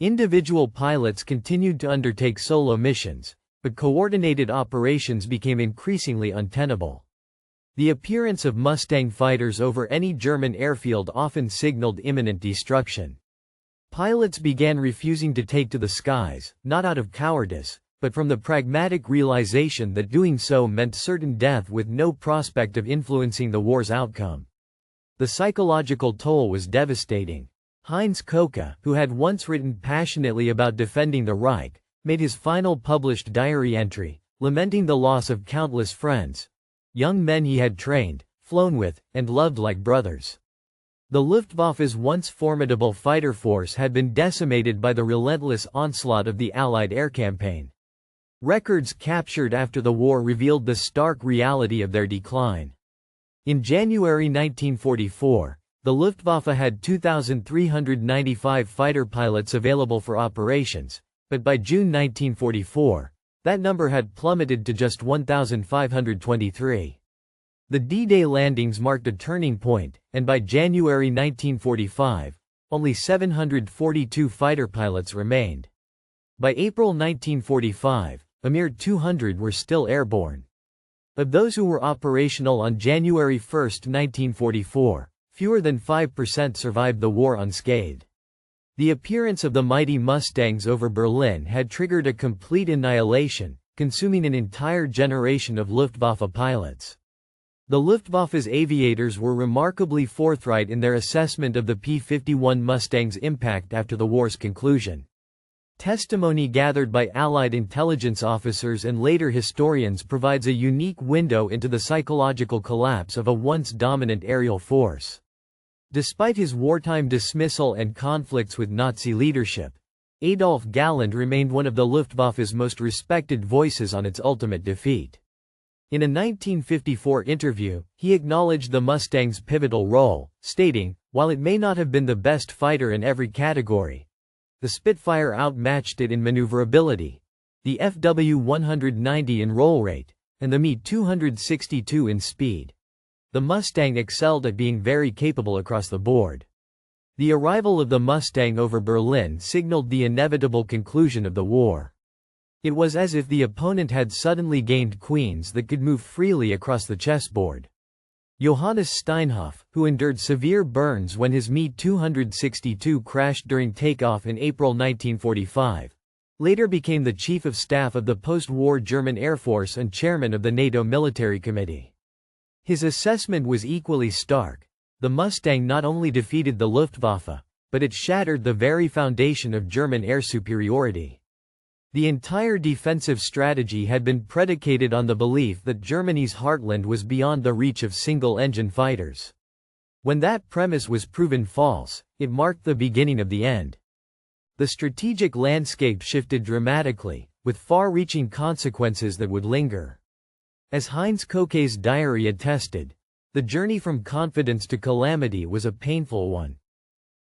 Individual pilots continued to undertake solo missions, but coordinated operations became increasingly untenable. The appearance of Mustang fighters over any German airfield often signaled imminent destruction. Pilots began refusing to take to the skies, not out of cowardice, but from the pragmatic realization that doing so meant certain death with no prospect of influencing the war's outcome. The psychological toll was devastating. Heinz Koke, who had once written passionately about defending the Reich, made his final published diary entry, lamenting the loss of countless friends, young men he had trained, flown with, and loved like brothers. The Luftwaffe's once formidable fighter force had been decimated by the relentless onslaught of the Allied air campaign. Records captured after the war revealed the stark reality of their decline. In January 1944, the Luftwaffe had 2,395 fighter pilots available for operations, but by June 1944, that number had plummeted to just 1,523. The D-Day landings marked a turning point, and by January 1945, only 742 fighter pilots remained. By April 1945, a mere 200 were still airborne. Of those who were operational on January 1, 1944, fewer than 5% survived the war unscathed. The appearance of the mighty Mustangs over Berlin had triggered a complete annihilation, consuming an entire generation of Luftwaffe pilots. The Luftwaffe's aviators were remarkably forthright in their assessment of the P-51 Mustang's impact after the war's conclusion. Testimony gathered by Allied intelligence officers and later historians provides a unique window into the psychological collapse of a once dominant aerial force. Despite his wartime dismissal and conflicts with Nazi leadership, Adolf Galland remained one of the Luftwaffe's most respected voices on its ultimate defeat. In a 1954 interview, he acknowledged the Mustang's pivotal role, stating, "While it may not have been the best fighter in every category, the Spitfire outmatched it in maneuverability, the FW-190 in roll rate, and the Me-262 in speed. The Mustang excelled at being very capable across the board." The arrival of the Mustang over Berlin signaled the inevitable conclusion of the war. It was as if the opponent had suddenly gained queens that could move freely across the chessboard. Johannes Steinhoff, who endured severe burns when his Me-262 crashed during takeoff in April 1945, later became the Chief of Staff of the post-war German Air Force and chairman of the NATO Military Committee. His assessment was equally stark. The Mustang not only defeated the Luftwaffe, but it shattered the very foundation of German air superiority. The entire defensive strategy had been predicated on the belief that Germany's heartland was beyond the reach of single-engine fighters. When that premise was proven false, it marked the beginning of the end. The strategic landscape shifted dramatically, with far-reaching consequences that would linger. As Heinz Koke's diary attested, the journey from confidence to calamity was a painful one.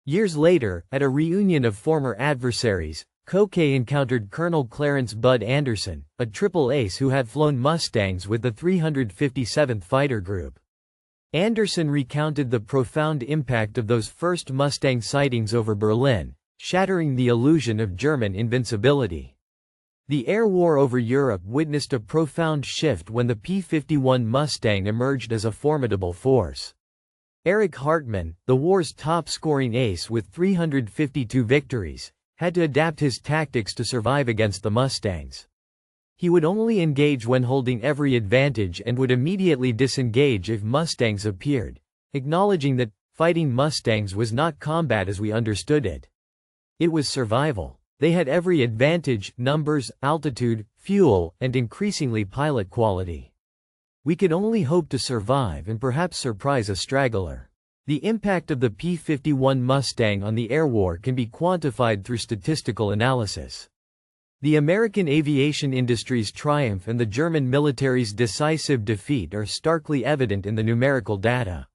Years later, at a reunion of former adversaries, Koke encountered Colonel Clarence Bud Anderson, a triple ace who had flown Mustangs with the 357th Fighter Group. Anderson recounted the profound impact of those first Mustang sightings over Berlin, shattering the illusion of German invincibility. The air war over Europe witnessed a profound shift when the P-51 Mustang emerged as a formidable force. Erich Hartmann, the war's top-scoring ace with 352 victories, had to adapt his tactics to survive against the Mustangs. He would only engage when holding every advantage and would immediately disengage if Mustangs appeared, acknowledging that fighting Mustangs was not combat as we understood it. It was survival. They had every advantage: numbers, altitude, fuel, and increasingly pilot quality. We could only hope to survive and perhaps surprise a straggler. The impact of the P-51 Mustang on the air war can be quantified through statistical analysis. The American aviation industry's triumph and the German military's decisive defeat are starkly evident in the numerical data.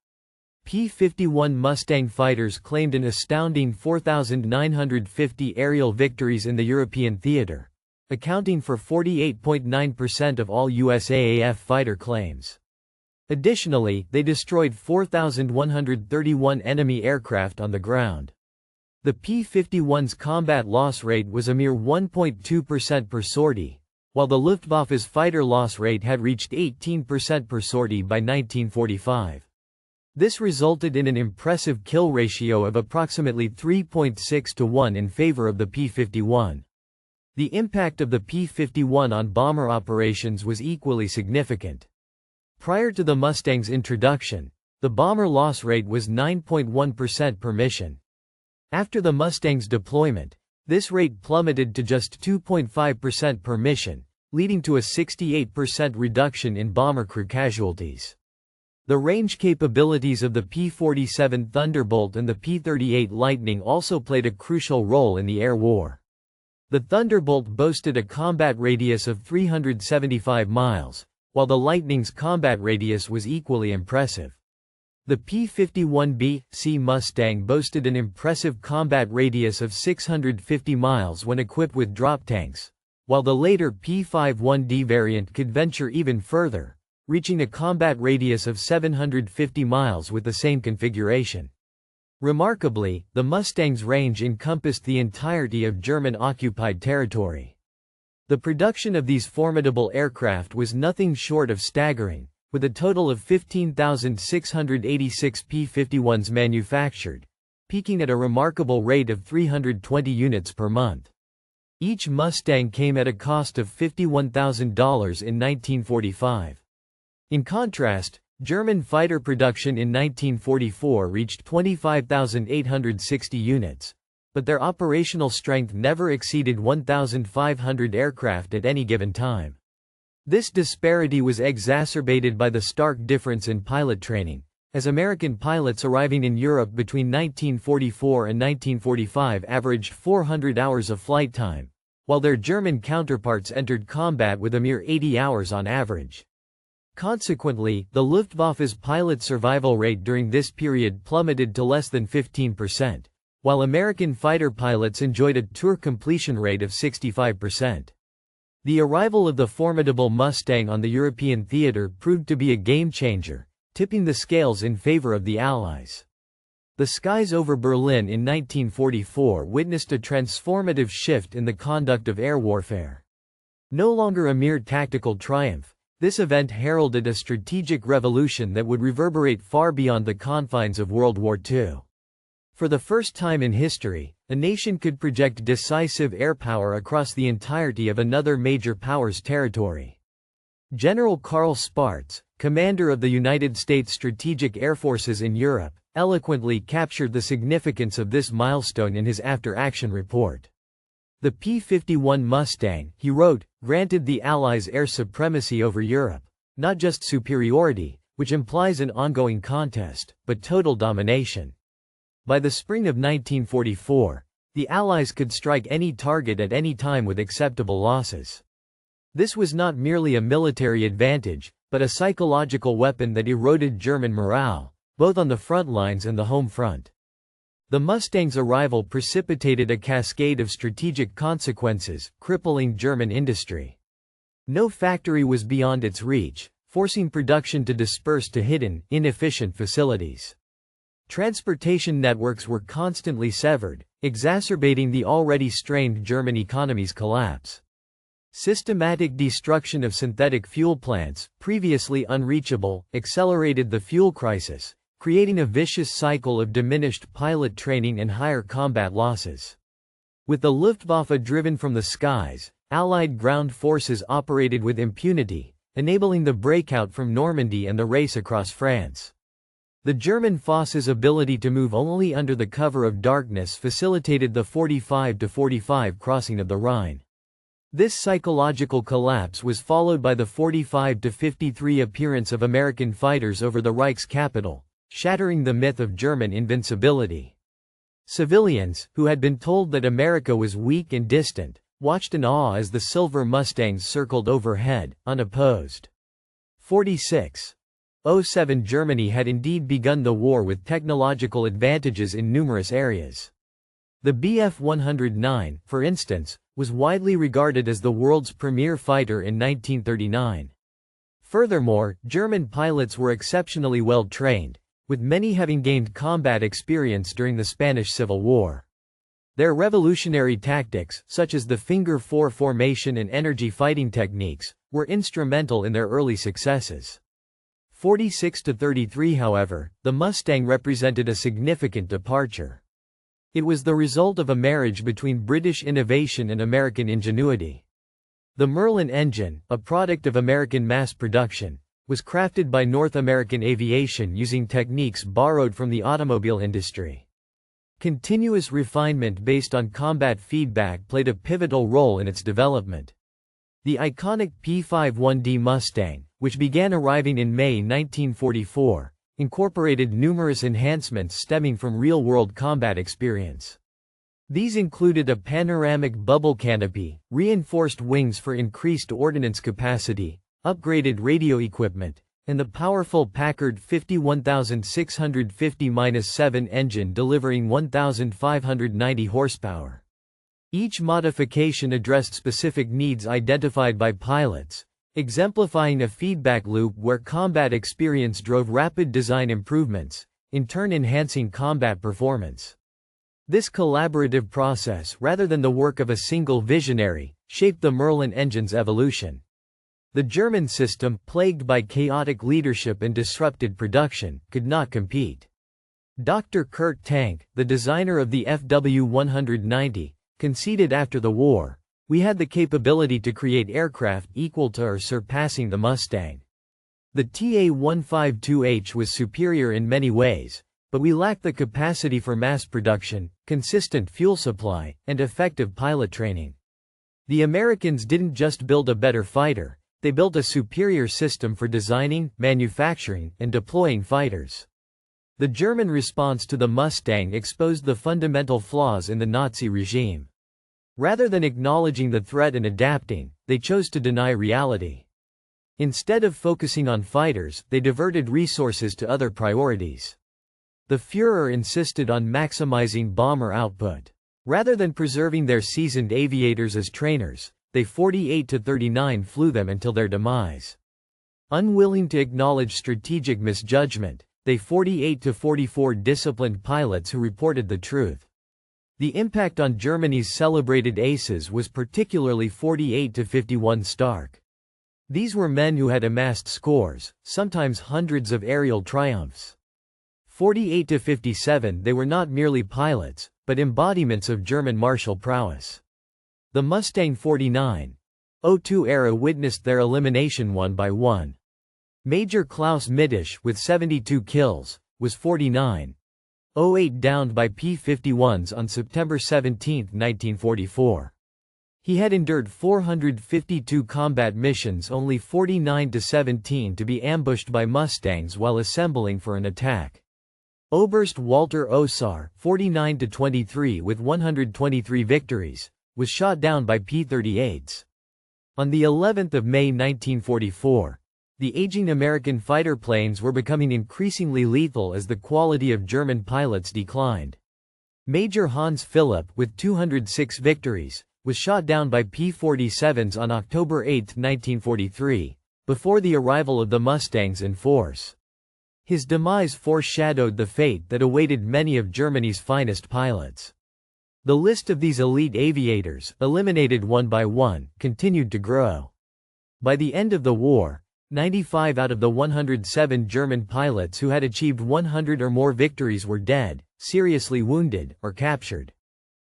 P-51 Mustang fighters claimed an astounding 4,950 aerial victories in the European theater, accounting for 48.9% of all USAAF fighter claims. Additionally, they destroyed 4,131 enemy aircraft on the ground. The P-51's combat loss rate was a mere 1.2% per sortie, while the Luftwaffe's fighter loss rate had reached 18% per sortie by 1945. This resulted in an impressive kill ratio of approximately 3.6 to 1 in favor of the P-51. The impact of the P-51 on bomber operations was equally significant. Prior to the Mustang's introduction, the bomber loss rate was 9.1% per mission. After the Mustang's deployment, this rate plummeted to just 2.5% per mission, leading to a 68% reduction in bomber crew casualties. The range capabilities of the P-47 Thunderbolt and the P-38 Lightning also played a crucial role in the air war. The Thunderbolt boasted a combat radius of 375 miles, while the Lightning's combat radius was equally impressive. The P-51B Mustang boasted an impressive combat radius of 650 miles when equipped with drop tanks, while the later P-51D variant could venture even further, reaching a combat radius of 750 miles with the same configuration. Remarkably, the Mustang's range encompassed the entirety of German-occupied territory. The production of these formidable aircraft was nothing short of staggering, with a total of 15,686 P-51s manufactured, peaking at a remarkable rate of 320 units per month. Each Mustang came at a cost of $51,000 in 1945. In contrast, German fighter production in 1944 reached 25,860 units, but their operational strength never exceeded 1,500 aircraft at any given time. This disparity was exacerbated by the stark difference in pilot training, as American pilots arriving in Europe between 1944 and 1945 averaged 400 hours of flight time, while their German counterparts entered combat with a mere 80 hours on average. Consequently, the Luftwaffe's pilot survival rate during this period plummeted to less than 15%, while American fighter pilots enjoyed a tour completion rate of 65%. The arrival of the formidable Mustang on the European theater proved to be a game-changer, tipping the scales in favor of the Allies. The skies over Berlin in 1944 witnessed a transformative shift in the conduct of air warfare. No longer a mere tactical triumph, this event heralded a strategic revolution that would reverberate far beyond the confines of World War II. For the first time in history, a nation could project decisive air power across the entirety of another major power's territory. General Karl Spaatz, commander of the United States Strategic Air Forces in Europe, eloquently captured the significance of this milestone in his after-action report. The P-51 Mustang, he wrote, granted the Allies air supremacy over Europe, not just superiority, which implies an ongoing contest, but total domination. By the spring of 1944, the Allies could strike any target at any time with acceptable losses. This was not merely a military advantage, but a psychological weapon that eroded German morale, both on the front lines and the home front. The Mustang's arrival precipitated a cascade of strategic consequences, crippling German industry. No factory was beyond its reach, forcing production to disperse to hidden, inefficient facilities. Transportation networks were constantly severed, exacerbating the already strained German economy's collapse. Systematic destruction of synthetic fuel plants, previously unreachable, accelerated the fuel crisis, creating a vicious cycle of diminished pilot training and higher combat losses. With the Luftwaffe driven from the skies, Allied ground forces operated with impunity, enabling the breakout from Normandy and the race across France. The German Fosse's ability to move only under the cover of darkness facilitated the 45-45 crossing of the Rhine. This psychological collapse was followed by the 45-53 appearance of American fighters over the Reich's capital, shattering the myth of German invincibility. Civilians, who had been told that America was weak and distant, watched in awe as the silver Mustangs circled overhead, unopposed. 46:07 Germany had indeed begun the war with technological advantages in numerous areas. The Bf 109, for instance, was widely regarded as the world's premier fighter in 1939. Furthermore, German pilots were exceptionally well trained, with many having gained combat experience during the Spanish Civil War. Their revolutionary tactics, such as the finger four formation and energy fighting techniques, were instrumental in their early successes. 46-33 However, the Mustang represented a significant departure. It was the result of a marriage between British innovation and American ingenuity. The Merlin engine, a product of American mass production, was crafted by North American aviation using techniques borrowed from the automobile industry. Continuous refinement based on combat feedback played a pivotal role in its development. The iconic P-51D Mustang, which began arriving in May 1944, incorporated numerous enhancements stemming from real-world combat experience. These included a panoramic bubble canopy, reinforced wings for increased ordnance capacity, upgraded radio equipment, and the powerful Packard 51650-7 engine delivering 1,590 horsepower. Each modification addressed specific needs identified by pilots, exemplifying a feedback loop where combat experience drove rapid design improvements, in turn enhancing combat performance. This collaborative process, rather than the work of a single visionary, shaped the Merlin engine's evolution. The German system, plagued by chaotic leadership and disrupted production, could not compete. Dr. Kurt Tank, the designer of the FW-190, conceded after the war, "We had the capability to create aircraft equal to or surpassing the Mustang. The TA-152H was superior in many ways, but we lacked the capacity for mass production, consistent fuel supply, and effective pilot training. The Americans didn't just build a better fighter, they built a superior system for designing, manufacturing, and deploying fighters." The German response to the Mustang exposed the fundamental flaws in the Nazi regime. Rather than acknowledging the threat and adapting, they chose to deny reality. Instead of focusing on fighters, they diverted resources to other priorities. The Führer insisted on maximizing bomber output. Rather than preserving their seasoned aviators as trainers, they 48-39 flew them until their demise. Unwilling to acknowledge strategic misjudgment, they 48-44 disciplined pilots who reported the truth. The impact on Germany's celebrated aces was particularly 48-51 stark. These were men who had amassed scores, sometimes hundreds of aerial triumphs. 48-57 they were not merely pilots, but embodiments of German martial prowess. The Mustang 49.02 era witnessed their elimination one by one. Major Klaus Mittisch, with 72 kills, was 49.08 downed by P-51s on September 17, 1944. He had endured 452 combat missions, only 49-17 to be ambushed by Mustangs while assembling for an attack. Oberst Walter Osar, 49-23 with 123 victories, was shot down by P-38s. On the 11th of May 1944, the aging American fighter planes were becoming increasingly lethal as the quality of German pilots declined. Major Hans Philipp, with 206 victories, was shot down by P-47s on October 8, 1943, before the arrival of the Mustangs in force. His demise foreshadowed the fate that awaited many of Germany's finest pilots. The list of these elite aviators, eliminated one by one, continued to grow. By the end of the war, 95 out of the 107 German pilots who had achieved 100 or more victories were dead, seriously wounded, or captured.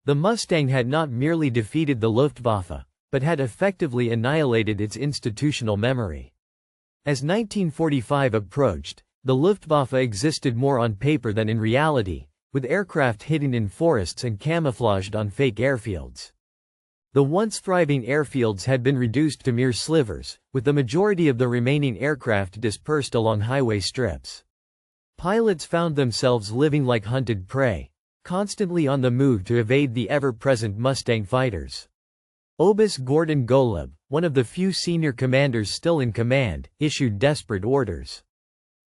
The Mustang had not merely defeated the Luftwaffe, but had effectively annihilated its institutional memory. As 1945 approached, the Luftwaffe existed more on paper than in reality, with aircraft hidden in forests and camouflaged on fake airfields. The once thriving airfields had been reduced to mere slivers, with the majority of the remaining aircraft dispersed along highway strips. Pilots found themselves living like hunted prey, constantly on the move to evade the ever-present Mustang fighters. Oberst Gordon Golub, one of the few senior commanders still in command, issued desperate orders.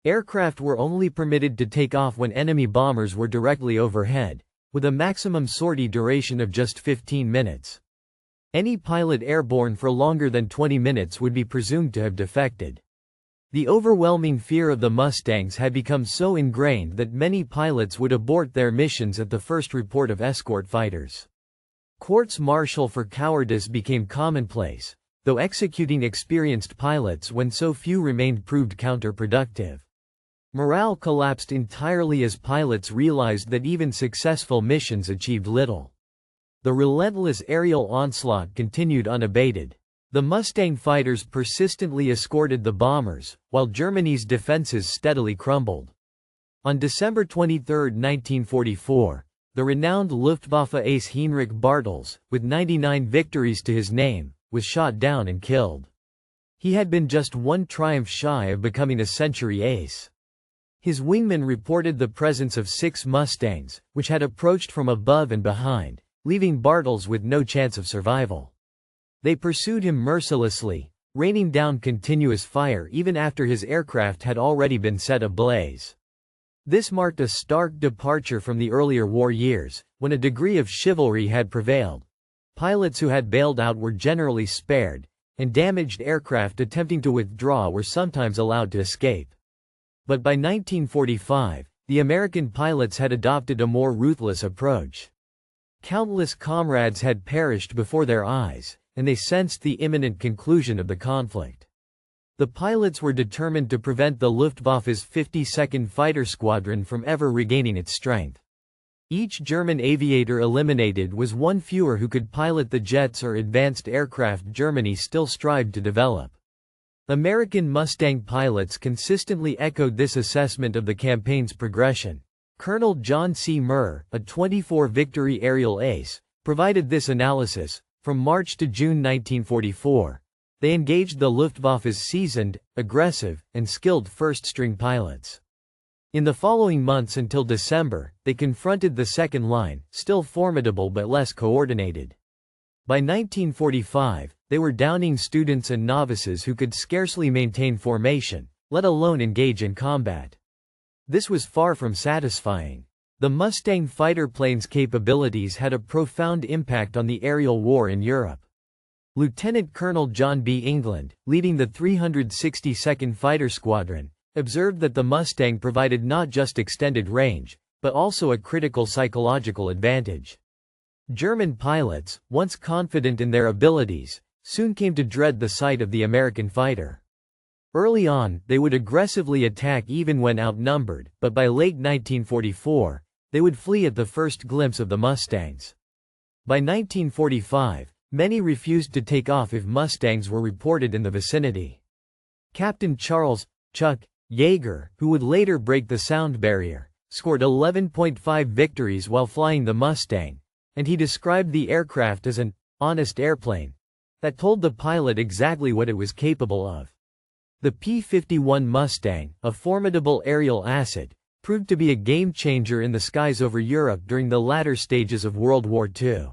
Aircraft were only permitted to take off when enemy bombers were directly overhead, with a maximum sortie duration of just 15 minutes. Any pilot airborne for longer than 20 minutes would be presumed to have defected. The overwhelming fear of the Mustangs had become so ingrained that many pilots would abort their missions at the first report of escort fighters. Courts-martial for cowardice became commonplace, though executing experienced pilots when so few remained proved counterproductive. Morale collapsed entirely as pilots realized that even successful missions achieved little. The relentless aerial onslaught continued unabated. The Mustang fighters persistently escorted the bombers, while Germany's defenses steadily crumbled. On December 23, 1944, the renowned Luftwaffe ace Heinrich Bartels, with 99 victories to his name, was shot down and killed. He had been just one triumph shy of becoming a century ace. His wingman reported the presence of 6 Mustangs, which had approached from above and behind, leaving Bartels with no chance of survival. They pursued him mercilessly, raining down continuous fire even after his aircraft had already been set ablaze. This marked a stark departure from the earlier war years, when a degree of chivalry had prevailed. Pilots who had bailed out were generally spared, and damaged aircraft attempting to withdraw were sometimes allowed to escape. But by 1945, the American pilots had adopted a more ruthless approach. Countless comrades had perished before their eyes, and they sensed the imminent conclusion of the conflict. The pilots were determined to prevent the Luftwaffe's 52nd Fighter Squadron from ever regaining its strength. Each German aviator eliminated was one fewer who could pilot the jets or advanced aircraft Germany still strived to develop. American Mustang pilots consistently echoed this assessment of the campaign's progression. Colonel John C. Murr, a 24-victory aerial ace, provided this analysis. From March to June 1944, they engaged the Luftwaffe's seasoned, aggressive, and skilled first-string pilots. In the following months until December, they confronted the second line, still formidable but less coordinated. By 1945, they were downing students and novices who could scarcely maintain formation, let alone engage in combat. This was far from satisfying. The Mustang fighter plane's capabilities had a profound impact on the aerial war in Europe. Lieutenant Colonel John B. England, leading the 362nd Fighter Squadron, observed that the Mustang provided not just extended range, but also a critical psychological advantage. German pilots, once confident in their abilities, soon came to dread the sight of the American fighter. Early on, they would aggressively attack even when outnumbered, but by late 1944, they would flee at the first glimpse of the Mustangs. By 1945, many refused to take off if Mustangs were reported in the vicinity. Captain Charles "Chuck" Yeager, who would later break the sound barrier, scored 11.5 victories while flying the Mustang, and he described the aircraft as an honest airplane that told the pilot exactly what it was capable of. The P-51 Mustang, a formidable aerial asset, proved to be a game-changer in the skies over Europe during the latter stages of World War II.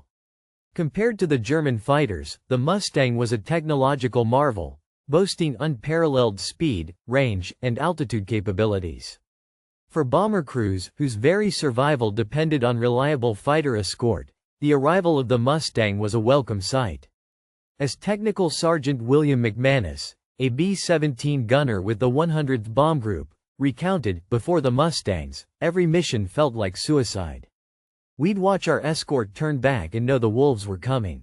Compared to the German fighters, the Mustang was a technological marvel, boasting unparalleled speed, range, and altitude capabilities. For bomber crews, whose very survival depended on reliable fighter escort, the arrival of the Mustang was a welcome sight. As Technical Sergeant William McManus, a B-17 gunner with the 100th Bomb Group, recounted, before the Mustangs, every mission felt like suicide. We'd watch our escort turn back and know the wolves were coming.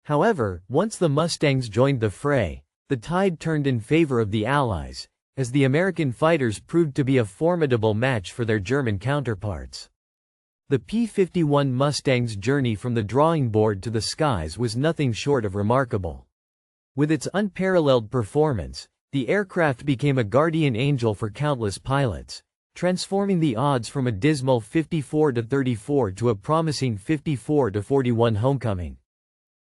However, once the Mustangs joined the fray, the tide turned in favor of the Allies, as the American fighters proved to be a formidable match for their German counterparts. The P-51 Mustang's journey from the drawing board to the skies was nothing short of remarkable. With its unparalleled performance, the aircraft became a guardian angel for countless pilots, transforming the odds from a dismal 54-34 to a promising 54-41 homecoming.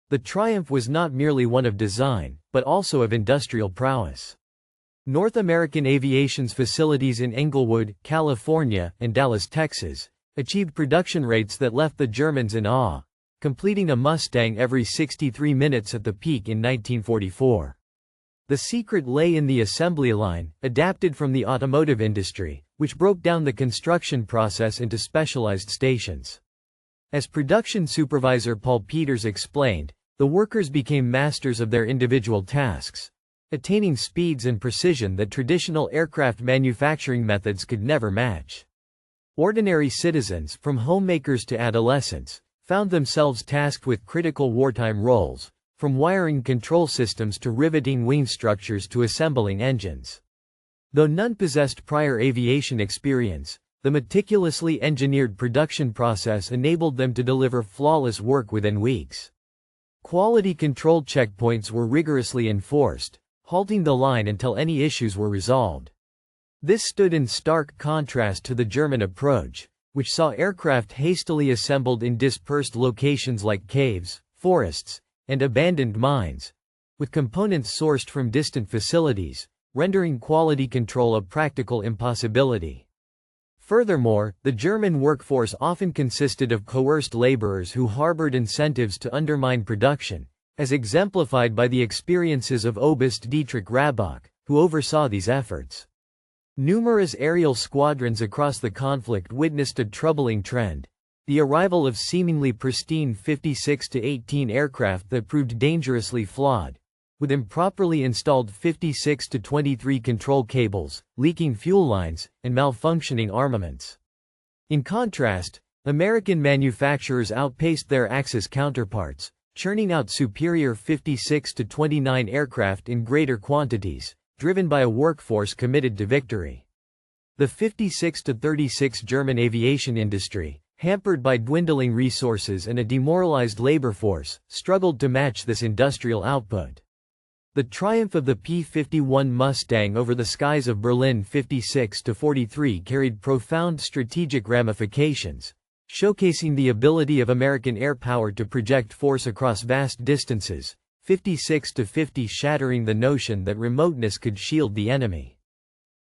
The triumph was not merely one of design, but also of industrial prowess. North American Aviation's facilities in Englewood, California, and Dallas, Texas, achieved production rates that left the Germans in awe, completing a Mustang every 63 minutes at the peak in 1944. The secret lay in the assembly line, adapted from the automotive industry, which broke down the construction process into specialized stations. As production supervisor Paul Peters explained, the workers became masters of their individual tasks, attaining speeds and precision that traditional aircraft manufacturing methods could never match. Ordinary citizens, from homemakers to adolescents, found themselves tasked with critical wartime roles, from wiring control systems to riveting wing structures to assembling engines. Though none possessed prior aviation experience, the meticulously engineered production process enabled them to deliver flawless work within weeks. Quality control checkpoints were rigorously enforced, halting the line until any issues were resolved. This stood in stark contrast to the German approach, which saw aircraft hastily assembled in dispersed locations like caves, forests, and abandoned mines, with components sourced from distant facilities, rendering quality control a practical impossibility. Furthermore, the German workforce often consisted of coerced laborers who harbored incentives to undermine production, as exemplified by the experiences of Oberst Dietrich Rabach, who oversaw these efforts. Numerous aerial squadrons across the conflict witnessed a troubling trend: the arrival of seemingly pristine 56-18 aircraft that proved dangerously flawed, with improperly installed 56-23 control cables, leaking fuel lines, and malfunctioning armaments. In contrast, American manufacturers outpaced their Axis counterparts, churning out superior 56-29 aircraft in greater quantities, driven by a workforce committed to victory. The 56-36 German aviation industry, hampered by dwindling resources and a demoralized labor force, struggled to match this industrial output. The triumph of the P-51 Mustang over the skies of Berlin 56-43 carried profound strategic ramifications, showcasing the ability of American air power to project force across vast distances, 56-50 shattering the notion that remoteness could shield the enemy.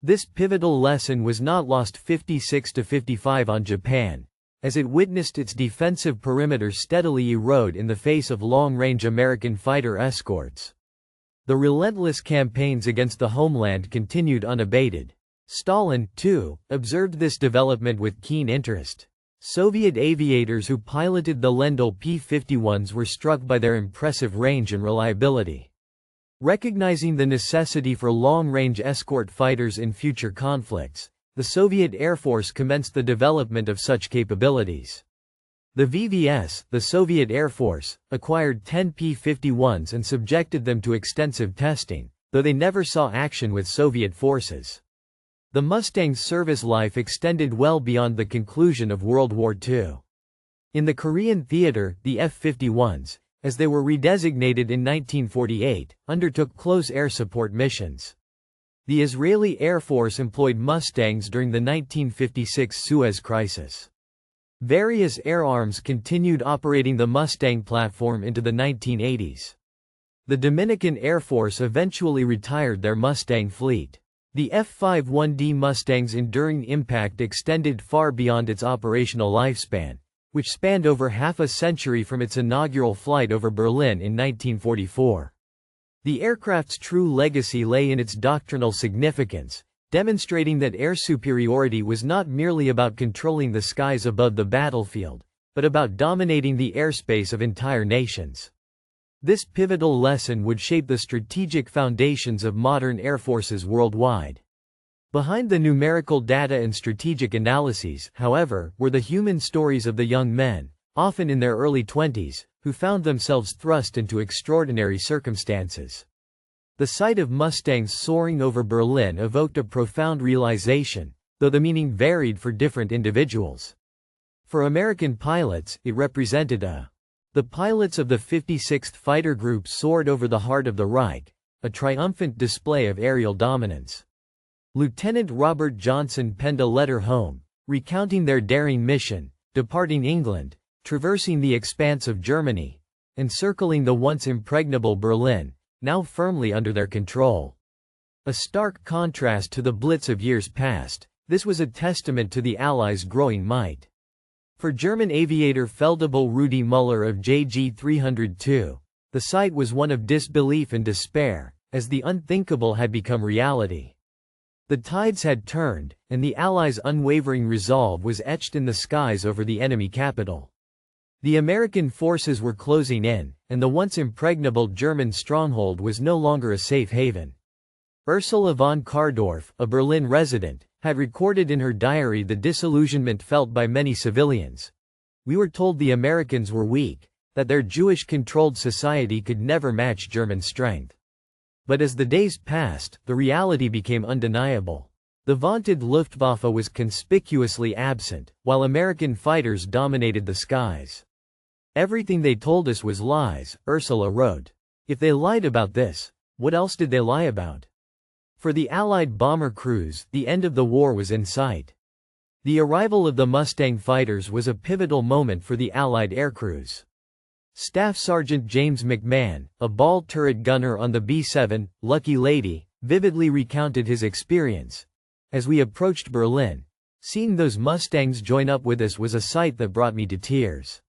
This pivotal lesson was not lost 56-55 on Japan, as it witnessed its defensive perimeter steadily erode in the face of long-range American fighter escorts. The relentless campaigns against the homeland continued unabated. Stalin, too, observed this development with keen interest. Soviet aviators who piloted the Lendl P-51s were struck by their impressive range and reliability. Recognizing the necessity for long-range escort fighters in future conflicts, the Soviet Air Force commenced the development of such capabilities. The VVS, the Soviet Air Force, acquired 10 P-51s and subjected them to extensive testing, though they never saw action with Soviet forces. The Mustang's service life extended well beyond the conclusion of World War II. In the Korean theater, the F-51s, as they were redesignated in 1948, undertook close air support missions. The Israeli Air Force employed Mustangs during the 1956 Suez Crisis. Various air arms continued operating the Mustang platform into the 1980s. The Dominican Air Force eventually retired their Mustang fleet. The F-51D Mustang's enduring impact extended far beyond its operational lifespan, which spanned over half a century from its inaugural flight over Berlin in 1944. The aircraft's true legacy lay in its doctrinal significance, demonstrating that air superiority was not merely about controlling the skies above the battlefield, but about dominating the airspace of entire nations. This pivotal lesson would shape the strategic foundations of modern air forces worldwide. Behind the numerical data and strategic analyses, however, were the human stories of the young men, often in their early 20s, who found themselves thrust into extraordinary circumstances. The sight of Mustangs soaring over Berlin evoked a profound realization, though the meaning varied for different individuals. For American pilots, it represented the pilots of the 56th Fighter Group soared over the heart of the Reich, a triumphant display of aerial dominance. Lieutenant Robert Johnson penned a letter home, recounting their daring mission, departing England, traversing the expanse of Germany, encircling the once impregnable Berlin, now firmly under their control. A stark contrast to the Blitz of years past, this was a testament to the Allies' growing might. For German aviator Feldwebel Rudi Müller of JG 302, the sight was one of disbelief and despair, as the unthinkable had become reality. The tides had turned, and the Allies' unwavering resolve was etched in the skies over the enemy capital. The American forces were closing in, and the once impregnable German stronghold was no longer a safe haven. Ursula von Kardorff, a Berlin resident, had recorded in her diary the disillusionment felt by many civilians. "We were told the Americans were weak, that their Jewish-controlled society could never match German strength. But as the days passed, the reality became undeniable. The vaunted Luftwaffe was conspicuously absent, while American fighters dominated the skies. Everything they told us was lies," Ursula wrote. "If they lied about this, what else did they lie about?" For the Allied bomber crews, the end of the war was in sight. The arrival of the Mustang fighters was a pivotal moment for the Allied aircrews. Staff Sergeant James McMahon, a ball turret gunner on the B-7, Lucky Lady, vividly recounted his experience. As we approached Berlin, seeing those Mustangs join up with us was a sight that brought me to tears.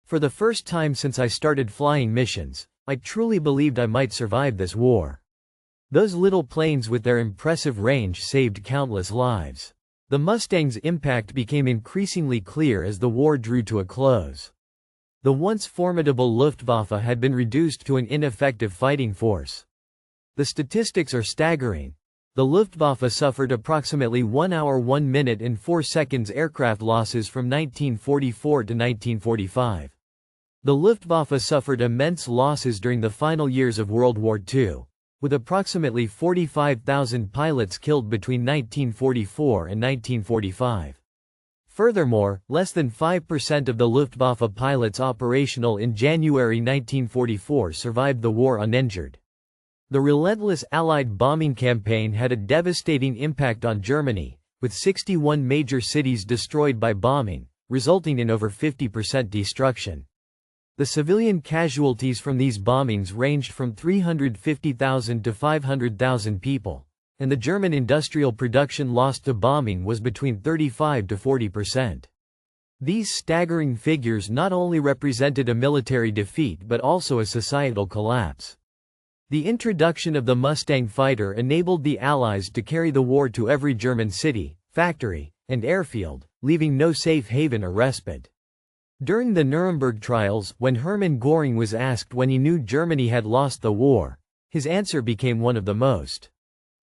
For the first time since I started flying missions, I truly believed I might survive this war. Those little planes with their impressive range saved countless lives. The Mustang's impact became increasingly clear as the war drew to a close. The once formidable Luftwaffe had been reduced to an ineffective fighting force. The statistics are staggering. The Luftwaffe suffered approximately 1 hour 1 minute and 4 seconds aircraft losses from 1944 to 1945. The Luftwaffe suffered immense losses during the final years of World War II, with approximately 45,000 pilots killed between 1944 and 1945. Furthermore, less than 5% of the Luftwaffe pilots operational in January 1944 survived the war uninjured. The relentless Allied bombing campaign had a devastating impact on Germany, with 61 major cities destroyed by bombing, resulting in over 50% destruction. The civilian casualties from these bombings ranged from 350,000 to 500,000 people, and the German industrial production lost to bombing was between 35 to 40%. These staggering figures not only represented a military defeat but also a societal collapse. The introduction of the Mustang fighter enabled the Allies to carry the war to every German city, factory, and airfield, leaving no safe haven or respite. During the Nuremberg trials, when Hermann Göring was asked when he knew Germany had lost the war, his answer became one of the most.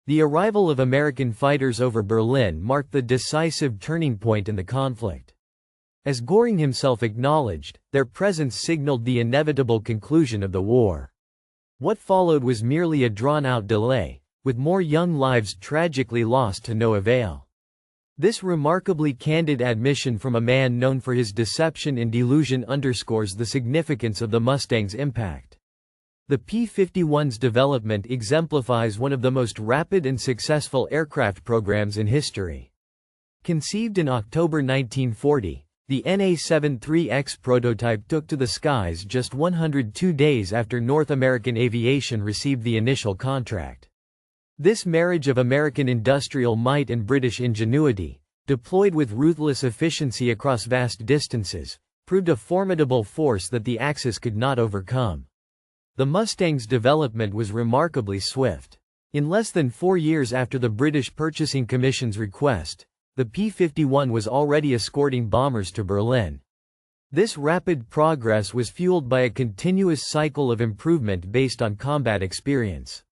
The arrival of American fighters over Berlin marked the decisive turning point in the conflict. As Göring himself acknowledged, their presence signaled the inevitable conclusion of the war. What followed was merely a drawn-out delay, with more young lives tragically lost to no avail. This remarkably candid admission from a man known for his deception and delusion underscores the significance of the Mustang's impact. The P-51's development exemplifies one of the most rapid and successful aircraft programs in history. Conceived in October 1940, the NA-73X prototype took to the skies just 102 days after North American Aviation received the initial contract. This marriage of American industrial might and British ingenuity, deployed with ruthless efficiency across vast distances, proved a formidable force that the Axis could not overcome. The Mustang's development was remarkably swift. In less than 4 years after the British Purchasing Commission's request, the P-51 was already escorting bombers to Berlin. This rapid progress was fueled by a continuous cycle of improvement based on combat experience.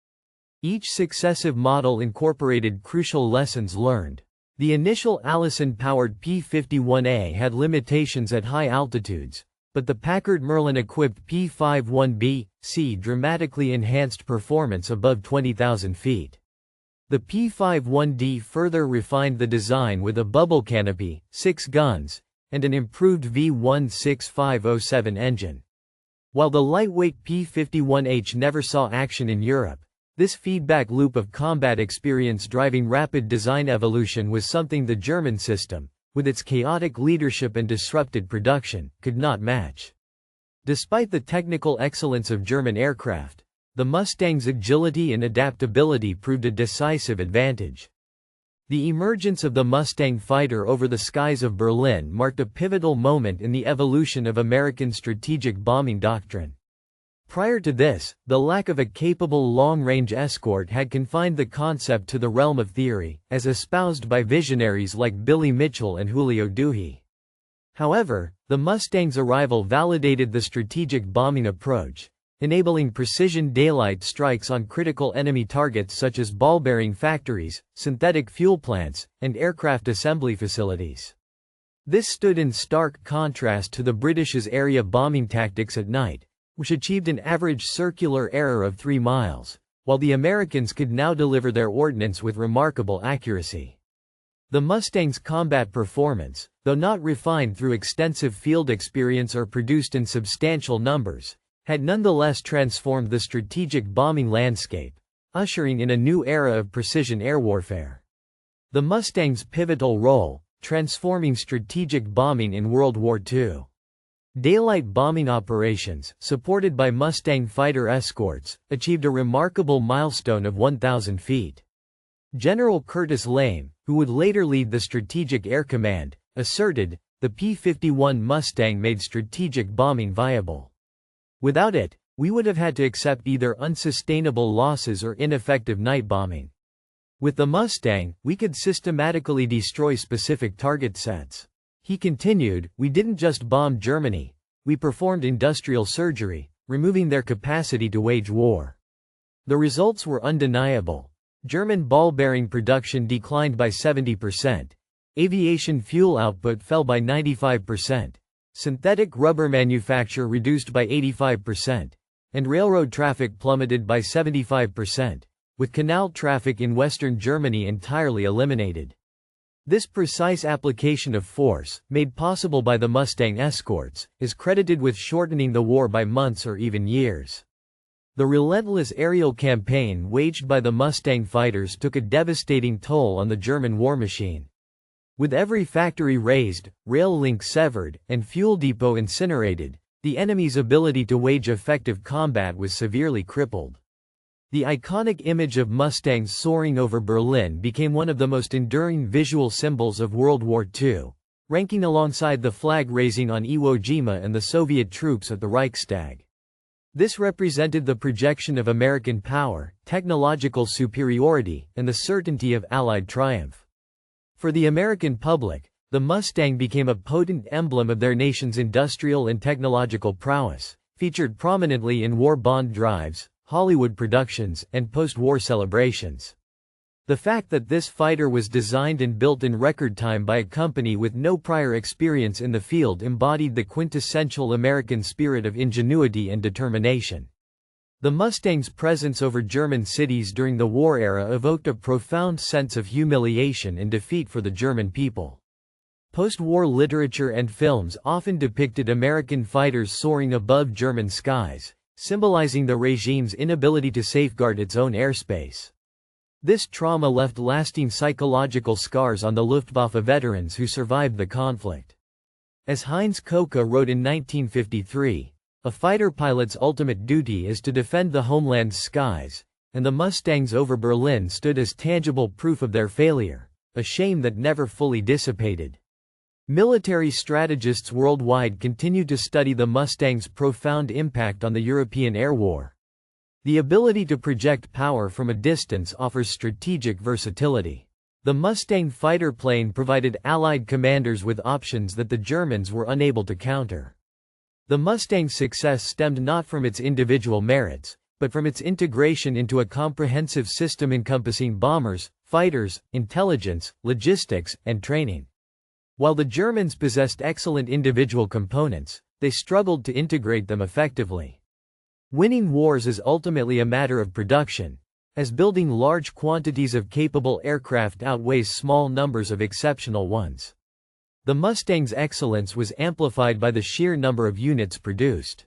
Each successive model incorporated crucial lessons learned. The initial Allison-powered P-51A had limitations at high altitudes, but the Packard Merlin-equipped P-51B dramatically enhanced performance above 20,000 feet. The P-51D further refined the design with a bubble canopy, 6 guns, and an improved V16507 engine. While the lightweight P-51H never saw action in Europe, this feedback loop of combat experience driving rapid design evolution was something the German system, with its chaotic leadership and disrupted production, could not match. Despite the technical excellence of German aircraft, the Mustang's agility and adaptability proved a decisive advantage. The emergence of the Mustang fighter over the skies of Berlin marked a pivotal moment in the evolution of American strategic bombing doctrine. Prior to this, the lack of a capable long-range escort had confined the concept to the realm of theory, as espoused by visionaries like Billy Mitchell and Julio Duhe. However, the Mustang's arrival validated the strategic bombing approach, enabling precision daylight strikes on critical enemy targets such as ball-bearing factories, synthetic fuel plants, and aircraft assembly facilities. This stood in stark contrast to the British's area bombing tactics at night, which achieved an average circular error of 3 miles, while the Americans could now deliver their ordnance with remarkable accuracy. The Mustang's combat performance, though not refined through extensive field experience or produced in substantial numbers, had nonetheless transformed the strategic bombing landscape, ushering in a new era of precision air warfare. The Mustang's pivotal role, transforming strategic bombing in World War II. Daylight bombing operations, supported by Mustang fighter escorts, achieved a remarkable milestone of 1,000 feet. General Curtis Lame, who would later lead the Strategic Air Command, asserted, the P-51 Mustang made strategic bombing viable. Without it, we would have had to accept either unsustainable losses or ineffective night bombing. With the Mustang, we could systematically destroy specific target sets. He continued, we didn't just bomb Germany, we performed industrial surgery, removing their capacity to wage war. The results were undeniable. German ball bearing production declined by 70%. Aviation fuel output fell by 95%. Synthetic rubber manufacture reduced by 85%. And railroad traffic plummeted by 75%, with canal traffic in western Germany entirely eliminated. This precise application of force, made possible by the Mustang escorts, is credited with shortening the war by months or even years. The relentless aerial campaign waged by the Mustang fighters took a devastating toll on the German war machine. With every factory razed, rail link severed, and fuel depot incinerated, the enemy's ability to wage effective combat was severely crippled. The iconic image of Mustangs soaring over Berlin became one of the most enduring visual symbols of World War II, ranking alongside the flag raising on Iwo Jima and the Soviet troops at the Reichstag. This represented the projection of American power, technological superiority, and the certainty of Allied triumph. For the American public, the Mustang became a potent emblem of their nation's industrial and technological prowess, featured prominently in war bond drives, Hollywood productions, and post-war celebrations. The fact that this fighter was designed and built in record time by a company with no prior experience in the field embodied the quintessential American spirit of ingenuity and determination. The Mustang's presence over German cities during the war era evoked a profound sense of humiliation and defeat for the German people. Post-war literature and films often depicted American fighters soaring above German skies, symbolizing the regime's inability to safeguard its own airspace. This trauma left lasting psychological scars on the Luftwaffe veterans who survived the conflict. As Heinz Koke wrote in 1953, a fighter pilot's ultimate duty is to defend the homeland's skies, and the Mustangs over Berlin stood as tangible proof of their failure, a shame that never fully dissipated. Military strategists worldwide continue to study the Mustang's profound impact on the European air war. The ability to project power from a distance offers strategic versatility. The Mustang fighter plane provided Allied commanders with options that the Germans were unable to counter. The Mustang's success stemmed not from its individual merits, but from its integration into a comprehensive system encompassing bombers, fighters, intelligence, logistics, and training. While the Germans possessed excellent individual components, they struggled to integrate them effectively. Winning wars is ultimately a matter of production, as building large quantities of capable aircraft outweighs small numbers of exceptional ones. The Mustang's excellence was amplified by the sheer number of units produced.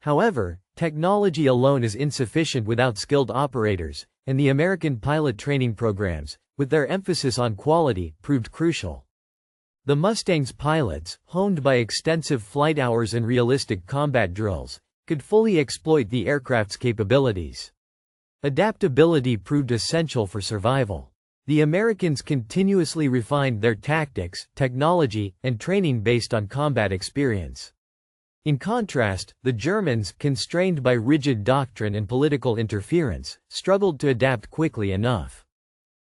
However, technology alone is insufficient without skilled operators, and the American pilot training programs, with their emphasis on quality, proved crucial. The Mustang's pilots, honed by extensive flight hours and realistic combat drills, could fully exploit the aircraft's capabilities. Adaptability proved essential for survival. The Americans continuously refined their tactics, technology, and training based on combat experience. In contrast, the Germans, constrained by rigid doctrine and political interference, struggled to adapt quickly enough.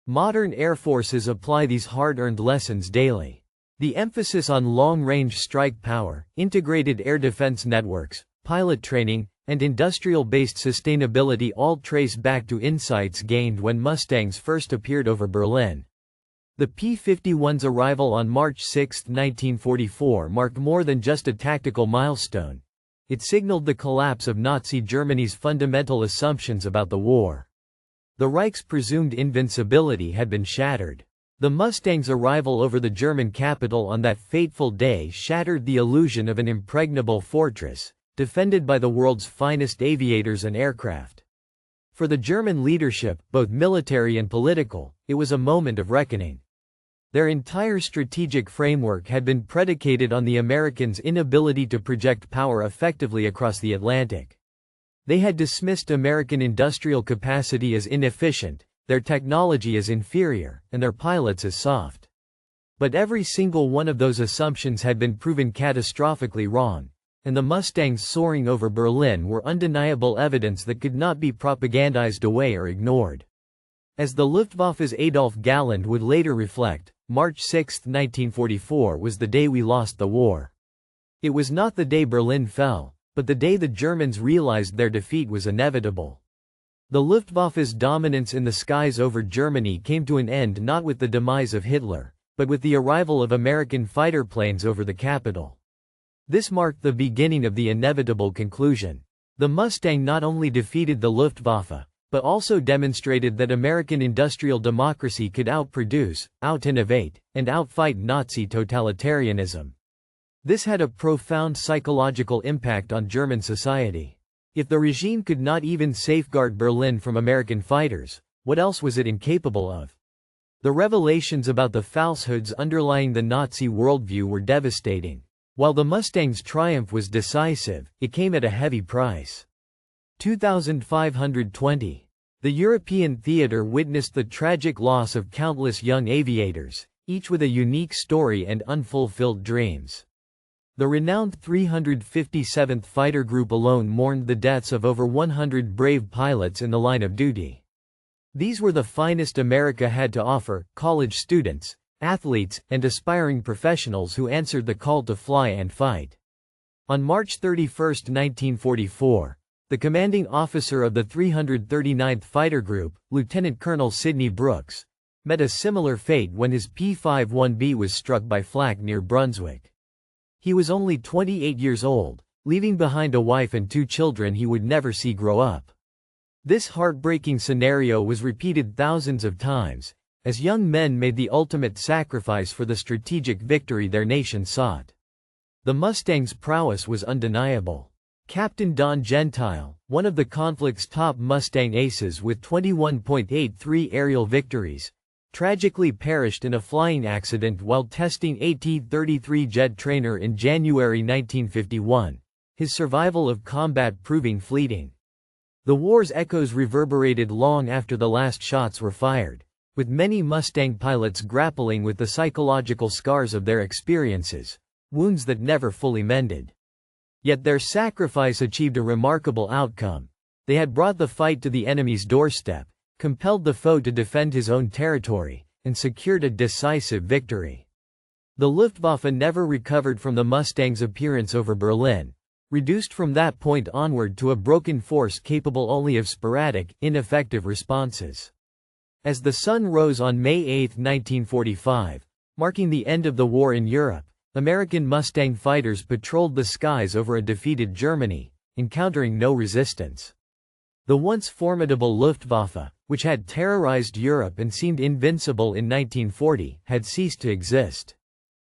Modern air forces apply these hard-earned lessons daily. The emphasis on long-range strike power, integrated air defense networks, pilot training, and industrial-based sustainability all trace back to insights gained when Mustangs first appeared over Berlin. The P-51's arrival on March 6, 1944 marked more than just a tactical milestone. It signaled the collapse of Nazi Germany's fundamental assumptions about the war. The Reich's presumed invincibility had been shattered. The Mustang's arrival over the German capital on that fateful day shattered the illusion of an impregnable fortress, defended by the world's finest aviators and aircraft. For the German leadership, both military and political, it was a moment of reckoning. Their entire strategic framework had been predicated on the Americans' inability to project power effectively across the Atlantic. They had dismissed American industrial capacity as inefficient, their technology as inferior, and their pilots as soft. But every single one of those assumptions had been proven catastrophically wrong, and the Mustangs soaring over Berlin were undeniable evidence that could not be propagandized away or ignored. As the Luftwaffe's Adolf Galland would later reflect, March 6, 1944 was the day we lost the war. It was not the day Berlin fell, but the day the Germans realized their defeat was inevitable. The Luftwaffe's dominance in the skies over Germany came to an end not with the demise of Hitler, but with the arrival of American fighter planes over the capital. This marked the beginning of the inevitable conclusion. The Mustang not only defeated the Luftwaffe, but also demonstrated that American industrial democracy could outproduce, out-innovate, and outfight Nazi totalitarianism. This had a profound psychological impact on German society. If the regime could not even safeguard Berlin from American fighters, what else was it incapable of? The revelations about the falsehoods underlying the Nazi worldview were devastating. While the Mustang's triumph was decisive, it came at a heavy price. 2520. The European theater witnessed the tragic loss of countless young aviators, each with a unique story and unfulfilled dreams. The renowned 357th Fighter Group alone mourned the deaths of over 100 brave pilots in the line of duty. These were the finest America had to offer: college students, athletes, and aspiring professionals who answered the call to fly and fight. On March 31, 1944, the commanding officer of the 339th Fighter Group, Lieutenant Colonel Sidney Brooks, met a similar fate when his P-51B was struck by flak near Brunswick. He was only 28 years old, leaving behind a wife and 2 children he would never see grow up. This heartbreaking scenario was repeated thousands of times, as young men made the ultimate sacrifice for the strategic victory their nation sought. The Mustang's prowess was undeniable. Captain Don Gentile, one of the conflict's top Mustang aces with 21.83 aerial victories, tragically perished in a flying accident while testing a T-33 jet trainer in January 1951, his survival of combat proving fleeting. The war's echoes reverberated long after the last shots were fired, with many Mustang pilots grappling with the psychological scars of their experiences, wounds that never fully mended. Yet their sacrifice achieved a remarkable outcome. They had brought the fight to the enemy's doorstep, compelled the foe to defend his own territory, and secured a decisive victory. The Luftwaffe never recovered from the Mustang's appearance over Berlin, reduced from that point onward to a broken force capable only of sporadic, ineffective responses. As the sun rose on May 8, 1945, marking the end of the war in Europe, American Mustang fighters patrolled the skies over a defeated Germany, encountering no resistance. The once formidable Luftwaffe, which had terrorized Europe and seemed invincible in 1940, had ceased to exist.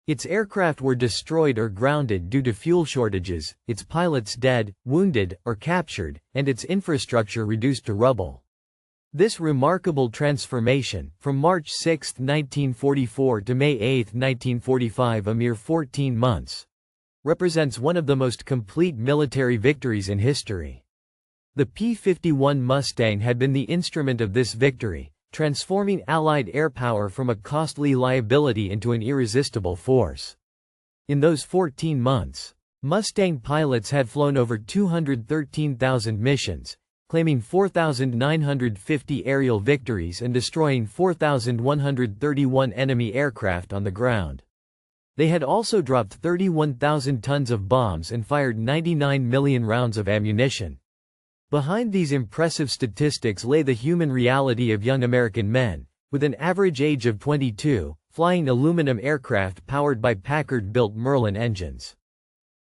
Its aircraft were destroyed or grounded due to fuel shortages, its pilots dead, wounded, or captured, and its infrastructure reduced to rubble. This remarkable transformation, from March 6, 1944 to May 8, 1945, a mere 14 months, represents one of the most complete military victories in history. The P-51 Mustang had been the instrument of this victory, transforming Allied air power from a costly liability into an irresistible force. In those 14 months, Mustang pilots had flown over 213,000 missions, claiming 4,950 aerial victories and destroying 4,131 enemy aircraft on the ground. They had also dropped 31,000 tons of bombs and fired 99 million rounds of ammunition. Behind these impressive statistics lay the human reality of young American men, with an average age of 22, flying aluminum aircraft powered by Packard-built Merlin engines.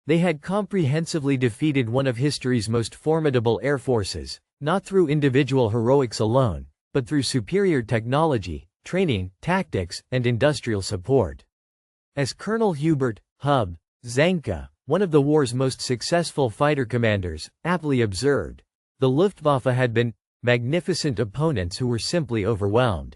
They had comprehensively defeated one of history's most formidable air forces, not through individual heroics alone, but through superior technology, training, tactics, and industrial support. As Colonel Hubert Hub Zanka, one of the war's most successful fighter commanders, aptly observed, the Luftwaffe had been magnificent opponents who were simply overwhelmed.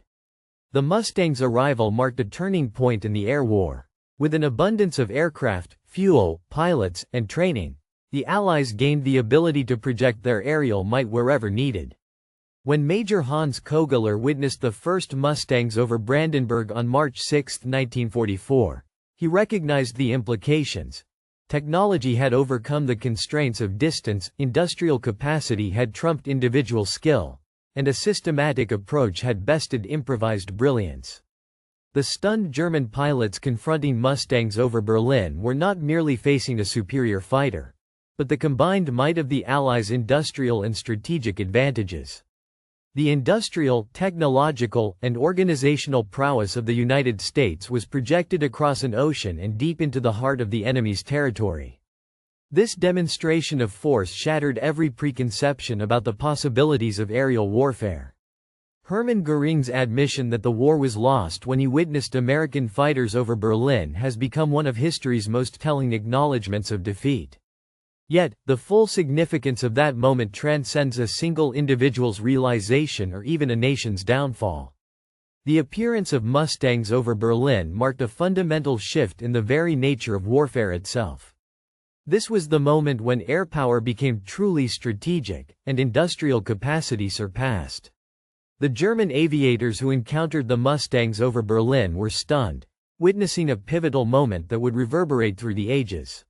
The Mustang's arrival marked a turning point in the air war. With an abundance of aircraft, fuel, pilots, and training, the Allies gained the ability to project their aerial might wherever needed. When Major Hans Kogler witnessed the first Mustangs over Brandenburg on March 6, 1944, he recognized the implications. Technology had overcome the constraints of distance, industrial capacity had trumped individual skill, and a systematic approach had bested improvised brilliance. The stunned German pilots confronting Mustangs over Berlin were not merely facing a superior fighter, but the combined might of the Allies' industrial and strategic advantages. The industrial, technological, and organizational prowess of the United States was projected across an ocean and deep into the heart of the enemy's territory. This demonstration of force shattered every preconception about the possibilities of aerial warfare. Hermann Göring's admission that the war was lost when he witnessed American fighters over Berlin has become one of history's most telling acknowledgments of defeat. Yet, the full significance of that moment transcends a single individual's realization or even a nation's downfall. The appearance of Mustangs over Berlin marked a fundamental shift in the very nature of warfare itself. This was the moment when air power became truly strategic, and industrial capacity surpassed. The German aviators who encountered the Mustangs over Berlin were stunned, witnessing a pivotal moment that would reverberate through the ages.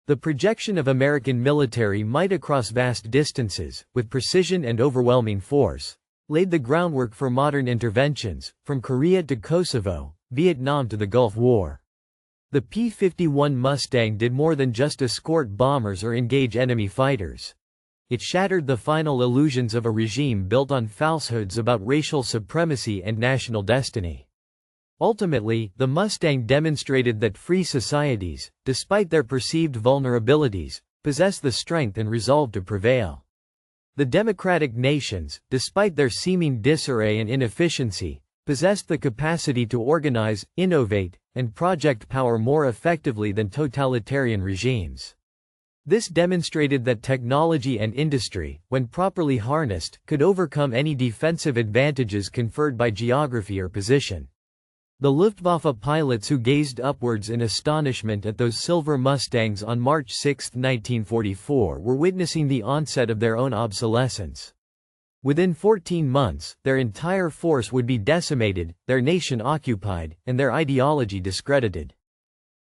The projection of American military might across vast distances, with precision and overwhelming force, laid the groundwork for modern interventions, from Korea to Kosovo, Vietnam to the Gulf War. The P-51 Mustang did more than just escort bombers or engage enemy fighters. It shattered the final illusions of a regime built on falsehoods about racial supremacy and national destiny. Ultimately, the Mustang demonstrated that free societies, despite their perceived vulnerabilities, possess the strength and resolve to prevail. The democratic nations, despite their seeming disarray and inefficiency, possessed the capacity to organize, innovate, and project power more effectively than totalitarian regimes. This demonstrated that technology and industry, when properly harnessed, could overcome any defensive advantages conferred by geography or position. The Luftwaffe pilots who gazed upwards in astonishment at those silver Mustangs on March 6, 1944 were witnessing the onset of their own obsolescence. Within 14 months, their entire force would be decimated, their nation occupied, and their ideology discredited.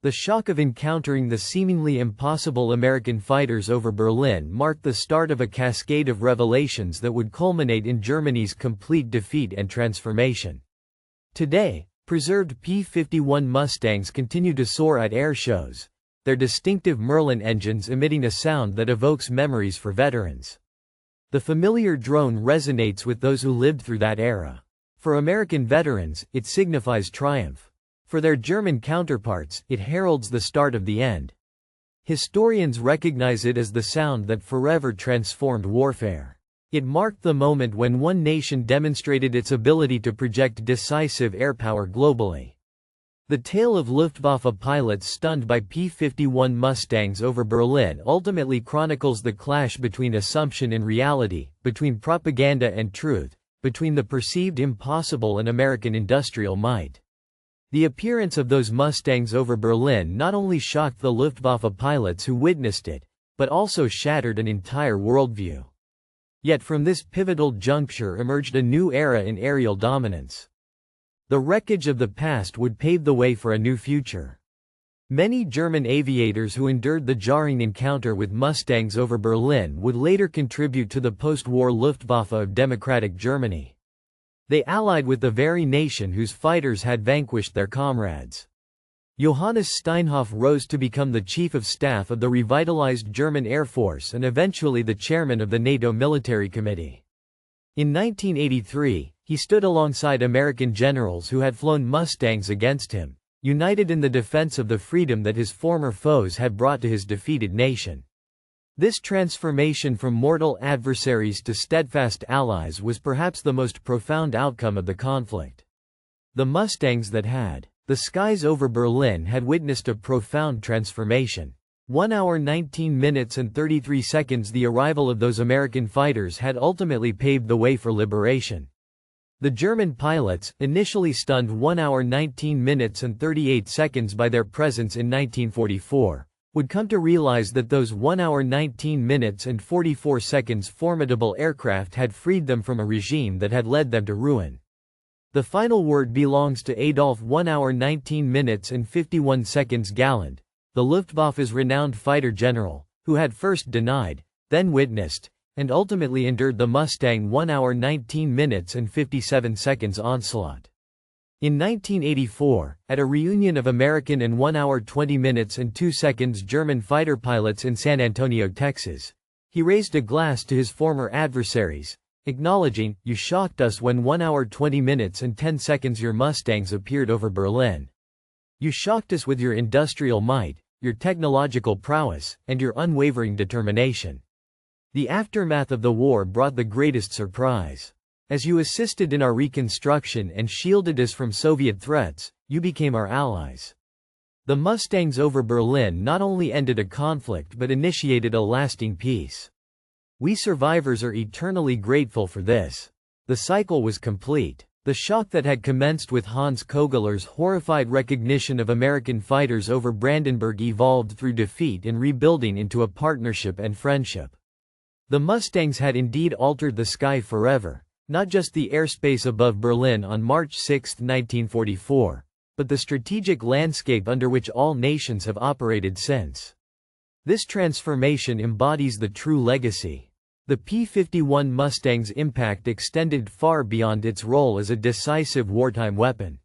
The shock of encountering the seemingly impossible American fighters over Berlin marked the start of a cascade of revelations that would culminate in Germany's complete defeat and transformation. Today, preserved P-51 Mustangs continue to soar at air shows, their distinctive Merlin engines emitting a sound that evokes memories for veterans. The familiar drone resonates with those who lived through that era. For American veterans, it signifies triumph. For their German counterparts, it heralds the start of the end. Historians recognize it as the sound that forever transformed warfare. It marked the moment when one nation demonstrated its ability to project decisive air power globally. The tale of Luftwaffe pilots stunned by P-51 Mustangs over Berlin ultimately chronicles the clash between assumption and reality, between propaganda and truth, between the perceived impossible and American industrial might. The appearance of those Mustangs over Berlin not only shocked the Luftwaffe pilots who witnessed it, but also shattered an entire worldview. Yet from this pivotal juncture emerged a new era in aerial dominance. The wreckage of the past would pave the way for a new future. Many German aviators who endured the jarring encounter with Mustangs over Berlin would later contribute to the post-war Luftwaffe of democratic Germany. They allied with the very nation whose fighters had vanquished their comrades. Johannes Steinhoff rose to become the Chief of Staff of the revitalized German Air Force and eventually the chairman of the NATO Military Committee. In 1983, he stood alongside American generals who had flown Mustangs against him, united in the defense of the freedom that his former foes had brought to his defeated nation. This transformation from mortal adversaries to steadfast allies was perhaps the most profound outcome of the conflict. The Mustangs that had the skies over Berlin had witnessed a profound transformation. 1 hour 19 minutes and 33 seconds. The arrival of those American fighters had ultimately paved the way for liberation. The German pilots, initially stunned 1 hour 19 minutes and 38 seconds by their presence in 1944, would come to realize that those 1 hour 19 minutes and 44 seconds formidable aircraft had freed them from a regime that had led them to ruin. The final word belongs to Adolf 1 hour 19 minutes and 51 seconds Galland, the Luftwaffe's renowned fighter general, who had first denied, then witnessed, and ultimately endured the Mustang 1 hour 19 minutes and 57 seconds onslaught. In 1984, at a reunion of American and 1 hour 20 minutes and 2 seconds German fighter pilots in San Antonio, Texas, he raised a glass to his former adversaries, acknowledging, "You shocked us when 1 hour 20 minutes and 10 seconds your Mustangs appeared over Berlin. You shocked us with your industrial might, your technological prowess, and your unwavering determination. The aftermath of the war brought the greatest surprise. As you assisted in our reconstruction and shielded us from Soviet threats, you became our allies." The Mustangs over Berlin not only ended a conflict but initiated a lasting peace. We survivors are eternally grateful for this. The cycle was complete. The shock that had commenced with Hans Kogeller's horrified recognition of American fighters over Brandenburg evolved through defeat and rebuilding into a partnership and friendship. The Mustangs had indeed altered the sky forever, not just the airspace above Berlin on March 6, 1944, but the strategic landscape under which all nations have operated since. This transformation embodies the true legacy. The P-51 Mustang's impact extended far beyond its role as a decisive wartime weapon.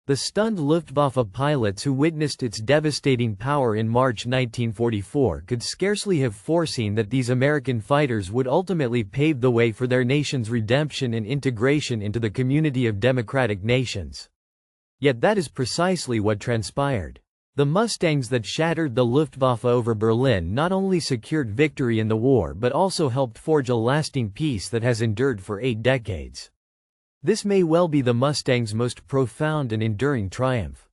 The stunned Luftwaffe pilots who witnessed its devastating power in March 1944 could scarcely have foreseen that these American fighters would ultimately pave the way for their nation's redemption and integration into the community of democratic nations. Yet that is precisely what transpired. The Mustangs that shattered the Luftwaffe over Berlin not only secured victory in the war but also helped forge a lasting peace that has endured for 8 decades. This may well be the Mustang's most profound and enduring triumph.